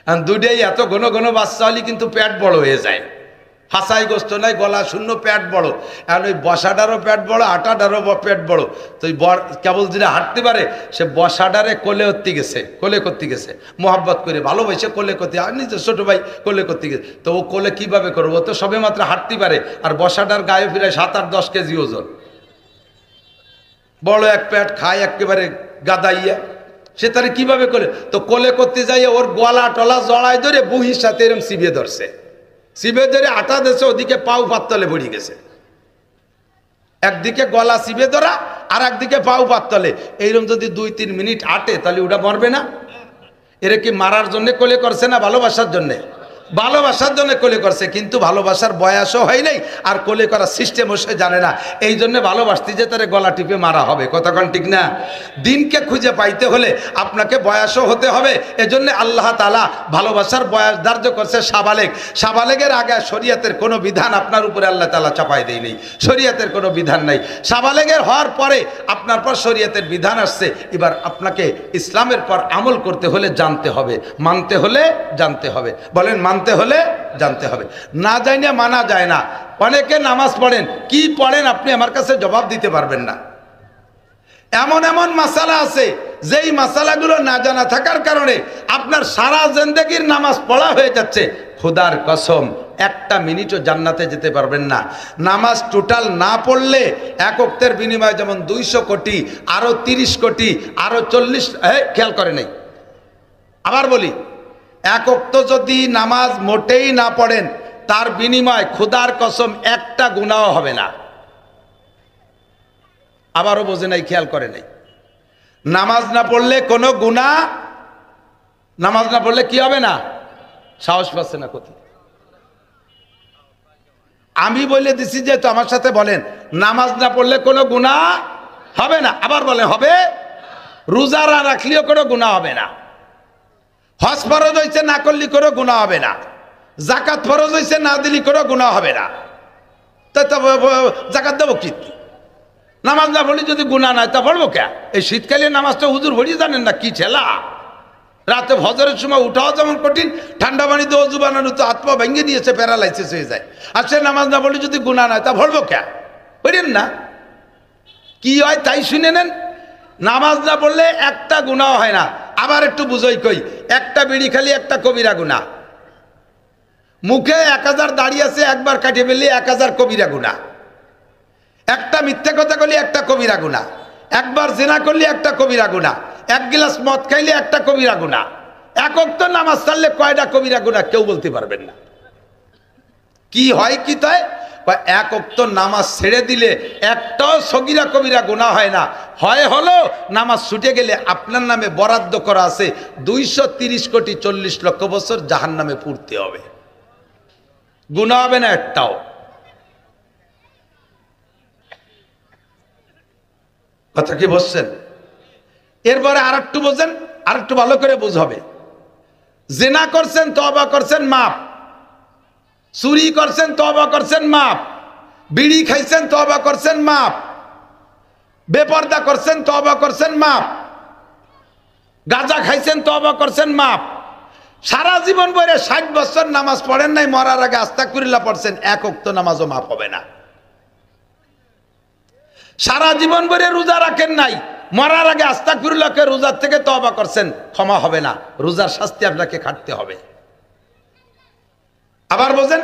আর দুইটাই এত ঘন ঘন বাচ্চা হলে কিন্তু পেট বড় হয়ে যায়, হাসাই গোস্ত নাই, গলা শূন্য, পেট বড়। আর ওই বসাটারও পেট বড়, আটাটারও পেট বড়। তো ওই কেবল যেটা হাঁটতে পারে সে বসাটারে কোলে করতে গেছে মোহাব্বত করে ভালোবাসে কোলে করতে, আর নিজের ছোট ভাই কোলে করতে গেছে। তো ও কোলে কিভাবে করবো? ও তো সবে মাত্র হাঁটতে পারে, আর বসাটার গায়ে ফিরে 7-8-10 কেজি ওজন, বড় এক পেট, খায় একেবারে গাদাইয়া, সে তারে কিভাবে করে? তো কোলে করতে যাইয়ে ওর গলা টলা জড়াই ধরে বুহির সাথে এরকম চিবিয়ে ধরছে, চিবিয়ে ধরে আটা দিয়েছে, ওদিকে পাও পাততলে পড়ে গেছে। একদিকে গলা চিবিয়ে ধরা আর একদিকে পাও পাততলে। এইরকম যদি 2-3 মিনিট আটে তাহলে ওটা মরবে না? এরা কি মারার জন্য কোলে করছে না ভালোবাসার জন্যে? ভালোবাসার জন্য কোলে করছে, কিন্তু ভালোবাসার বয়সও হয় নাই, আর কোলে করার সিস্টেমও সে জানে না। এই জন্য ভালোবাসতে যে তার গলা টিপে মারা হবে। কতক্ষণ ঠিক না? দিনকে খুঁজে পাইতে হলে আপনাকে বয়সও হতে হবে। এজন্য আল্লাহ তাআলা ভালোবাসার বয়স ধার্য করছে সাবালেগ। সাবালেগের আগে শরীয়তের কোনো বিধান আপনার উপরে আল্লাহ তাআলা চাপাই দেয় নেই, শরীয়তের কোনো বিধান নাই। সাবালেগের হওয়ার পরে আপনার পর শরীয়তের বিধান আসছে। এবার আপনাকে ইসলামের পর আমল করতে হলে জানতে হবে, মানতে হলে জানতে হবে। বলেন মানতে হলে জানতে হবে, না জানিয়ে মানা যায় না। অনেকে নামাজ পড়েন, কি পড়েন আপনি আমার কাছে জবাব দিতে পারবেন না। এমন এমন মাসালা আছে যেই মাসালাগুলো না জানা থাকার কারণে আপনার সারা জিন্দেগির নামাজ পড়া হয়ে যাচ্ছে। খোদার কসম, একটা মিনিটও জান্নাতে যেতে পারবেন না। নামাজ টোটাল না পড়লে এক ওয়াক্তের বিনিময়ে যেমন 200 কোটি, আরো 30 কোটি, আরো 40, খেয়াল করে নাই। আবার বলি, এক ওয়াক্ত যদি নামাজ মোটেই না পড়েন তার বিনিময় খোদার কসম একটা গুনাহ হবে না। আবারও বোঝে নাই, খেয়াল করে নাই। নামাজ না পড়লে কোনো গুনাহ, নামাজ না পড়লে কি হবে না? সাহস পাচ্ছে না কোথায়? আমি বলে দিছি যে, তো আমার সাথে বলেন, নামাজ না পড়লে কোনো গুনাহ হবে না। আবার বলে হবে। রোজা না রাখলেও কোনো গুনাহ হবে না। হজ ফরজ হয়েছে, না করলে কোনো গুনাহ হবে না। জাকাত ফরজ হয়েছে, না দিলে কোনো গুনাহ হবে না। তা জাকাত দেবো কি? নামাজ না পড়লে যদি গুনাহ নাই তা পড়বো কে? এই শীতকালে নামাজটা হুজুর ভরি জানেন না কি ছেলা? রাতে ফজরের সময় উঠাও যেমন কঠিন, ঠান্ডা পানিতে অজু বানানো তো হাত পা ভেঙে দিয়েছে, প্যারালাইসিস হয়ে যায়। আর সে নামাজ না পড়লে যদি গুনাহ নাই তা পড়বো কে? বুঝলেন না কি হয়? তাই শুনে নেন, নামাজ না পড়লে একটা গুনাহ হয় না। আবার একটু বুঝই কই, একটা বিড়ি খালি একটা কবিরা গুনাহ। মুখে 1000 দাড়ি আছে, একবার কাটিয়ে ফেললে 1000 কবিরা গুনাহ। একটা মিথ্যা কথা বললে একটা কবিরা গুনাহ। একবার জিনা করলে একটা কবিরা গুনাহ। এক গ্লাস মদ খাইলে একটা কবিরা গুনাহ। এক ওয়াক্ত নামাজ ছাড়লে কয়টা কবিরা গুনাহ কেউ বলতে পারবেন না। কি হয় কি তাই? এক ওয়াক্ত নামাজ ছেড়ে দিলে একটাও সগীরা কবিরা গুনাহ হয় না। হলো নামাজ ছুটে গেলে আপনার নামে বরাদ্দ করা আছে 230 কোটি 40 লক্ষ বছর জাহান্নামে পুড়তে হবে, গুনাহ হবে না একটাও। কথা কি বুঝছেন? এরপরে আর একটু বোঝেন, আর একটু ভালো করে বুঝবে। জিনা করছেন, তওবা করছেন, মাপ। চুরি করছেন, তওবা করছেন, মাপ। বিড়ি খাইছেন, তওবা করছেন, মাপ। বেপরদা করছেন, তওবা করছেন, মাপ। গাঁজা খাইছেন, তওবা করছেন, মাপ। সারা জীবন বরে 60 বছর নামাজ পড়েন নাই, মরার আগে আস্তাগফিরুল্লাহ পড়ছেন, এক ওয়াক্ত নামাজও মাপ হবে না। সারা জীবন ভরে রোজা রাখেন নাই, মরার আগে আস্তাগফিরুল্লাহকে রোজার থেকে তওবা করছেন, ক্ষমা হবে না, রোজার শাস্তি আপনাকে খাটতে হবে। আবার বোঝেন,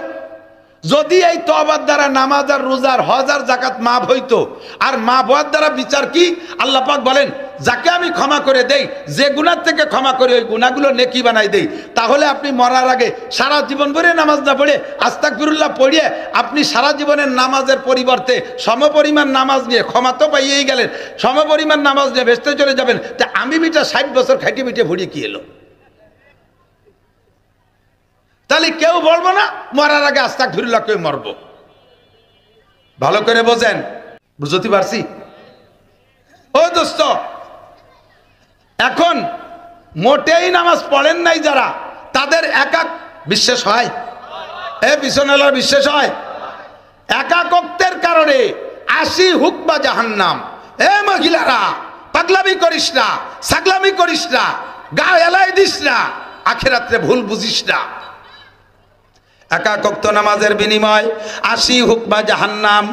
যদি এই তওবার দ্বারা নামাজ আর রোজার হজ আর যাকাত মাফ হইতো, আর মাফ হওয়ার দ্বারা বিচার কি? আল্লাহ পাক বলেন, যাকে আমি ক্ষমা করে দেই, যে গুনাহ থেকে ক্ষমা করে ওই গুনাহগুলো নেকি বানাই দেই। তাহলে আপনি মরার আগে সারা জীবন ভরে নামাজ না পড়ে আস্তাগফিরুল্লাহ পড়িয়ে আপনি সারা জীবনের নামাজের পরিবর্তে সমপরিমাণ নামাজ নিয়ে ক্ষমা তো পাইয়েই গেলেন, সমপরিমাণ নামাজ নিয়ে ভেস্তে চলে যাবেন। তা আমি বিটা 60 বছর খাইটে পিঠে ভুড়িয়ে কি এলো? তাহলে কেউ বলবো না মরার আগে আস্তাগফিরুল্লাহ করে মরবো। ভালো করে বোঝেন, বুঝতে পারছি? ও দোস্ত, এখন মোটেই নামাজ পড়েন নাই যারা, তাদের একাক বিশ্বাস হয়? বিছানালার বিশ্বাস হয়? একাকত্বের কারণে 80 হুকবা জাহান্নাম। মহিলারা পাগলামি করিস না, ছাগলামি করিস না, গা এলাই দিস না, আখিরাতে ভুল বুঝিস না। একাক ওয়াক্ত নামাজের বিনিময় 80 হুকবা জাহান্নাম।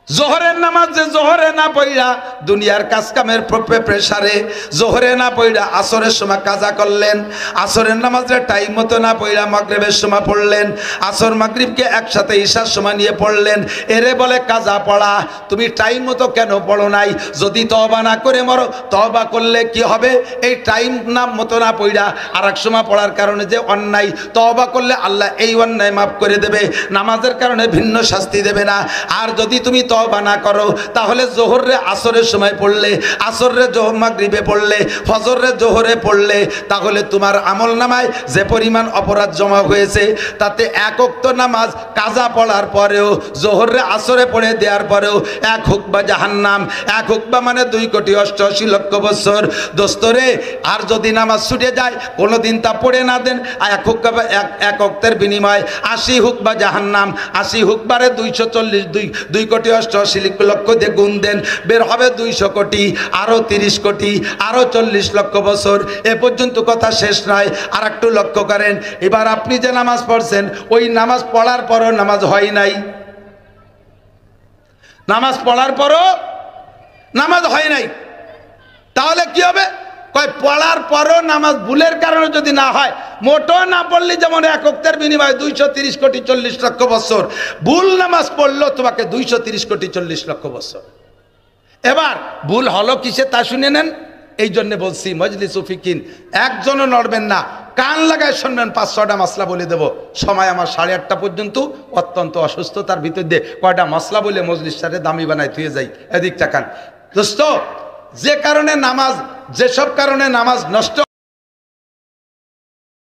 জোহরের নামাজ যে জোহরে না পড়া দুনিয়ার কাজ কামের প্রেসারে জোহরে না পড়া আসরের সময় কাজা করলেন, আসরের নামাজের টাইম মতো না পড়া মাগরিবের সময় পড়লেন, আসর মাগরিবকে একসাথে ঈশার সময় নিয়ে পড়লেন, এরে বলে কাজা পড়া। তুমি টাইম মতো কেন পড়ো নাই? যদি তওবা না করে মরো, তওবা করলে কি হবে? এই টাইম নাম মতো না পড়া আর এক সময় পড়ার কারণে যে অন্যায়, তওবা করলে আল্লাহ এই অন্যায় মাফ করে দেবে, নামাজের কারণে ভিন্ন শাস্তি দেবে না। আর যদি তুমি তওবা না করো তাহলে জোহরে আসরের সময় পড়লে, আসরে মাগরিবে পড়লে, ফজরে জোহরে পড়লে, তাহলে তোমার আমলনামায় যে পরিমাণ অপরাধ জমা হয়েছে তাতে এক ওয়াক্ত নামাজ কাজা পড়ার পরেও, জোহরে আসরে পড়ে দেওয়ার পরেও 1 হুকবা জাহান্নাম। 1 হুকবা মানে 2,88,00,000 বছর। দোস্তরে, আর যদি নামাজ ছুটে যায় কোনোদিন তা পড়ে না দেন, 1 হুকবা 1 ওয়াক্তের বিনিময় 80 হুকবা জাহান্নাম। 80 হুকবারে 240, 2,88,00,000 দিয়ে গুণ দেন, বের হবে 200 কোটি, আরো 30 কোটি, আরো 40 লক্ষ বছর। এ পর্যন্ত কথা শেষ নয়, আর একটু লক্ষ্য করেন। এবার আপনি যে নামাজ পড়ছেন, ওই নামাজ পড়ার পরও নামাজ হয় নাই, নামাজ পড়ার পরও নামাজ হয় নাই, তাহলে কি হবে? কয় পড়ার পরও নামাজ ভুলের কারণে যদি না হয়, মোটো না পড়লে যেমন 1 ওয়াক্তের বিনিময়ে 230 কোটি 40 লক্ষ বছর, ভুল নামাজ পড়লো তোমাকে 230 কোটি 40 লক্ষ বছর। এবার ভুল হলো কিসে তা শুনে নেন। এই জন্য বলছি মজলিস ফিকিন একজনও নড়বেন না, কান লাগায় শুনবেন। 5-6টা মাসলা বলে দেব। সময় আমার 8:30 পর্যন্ত, অত্যন্ত অসুস্থতার ভিতর দিয়ে কয়টা মাসলা বলে মজলিসটারে দামি বানায় থুয়ে যাই। এদিকটা কান দোস্ত, যে কারণে নামাজ, যেসব কারণে নামাজ নষ্ট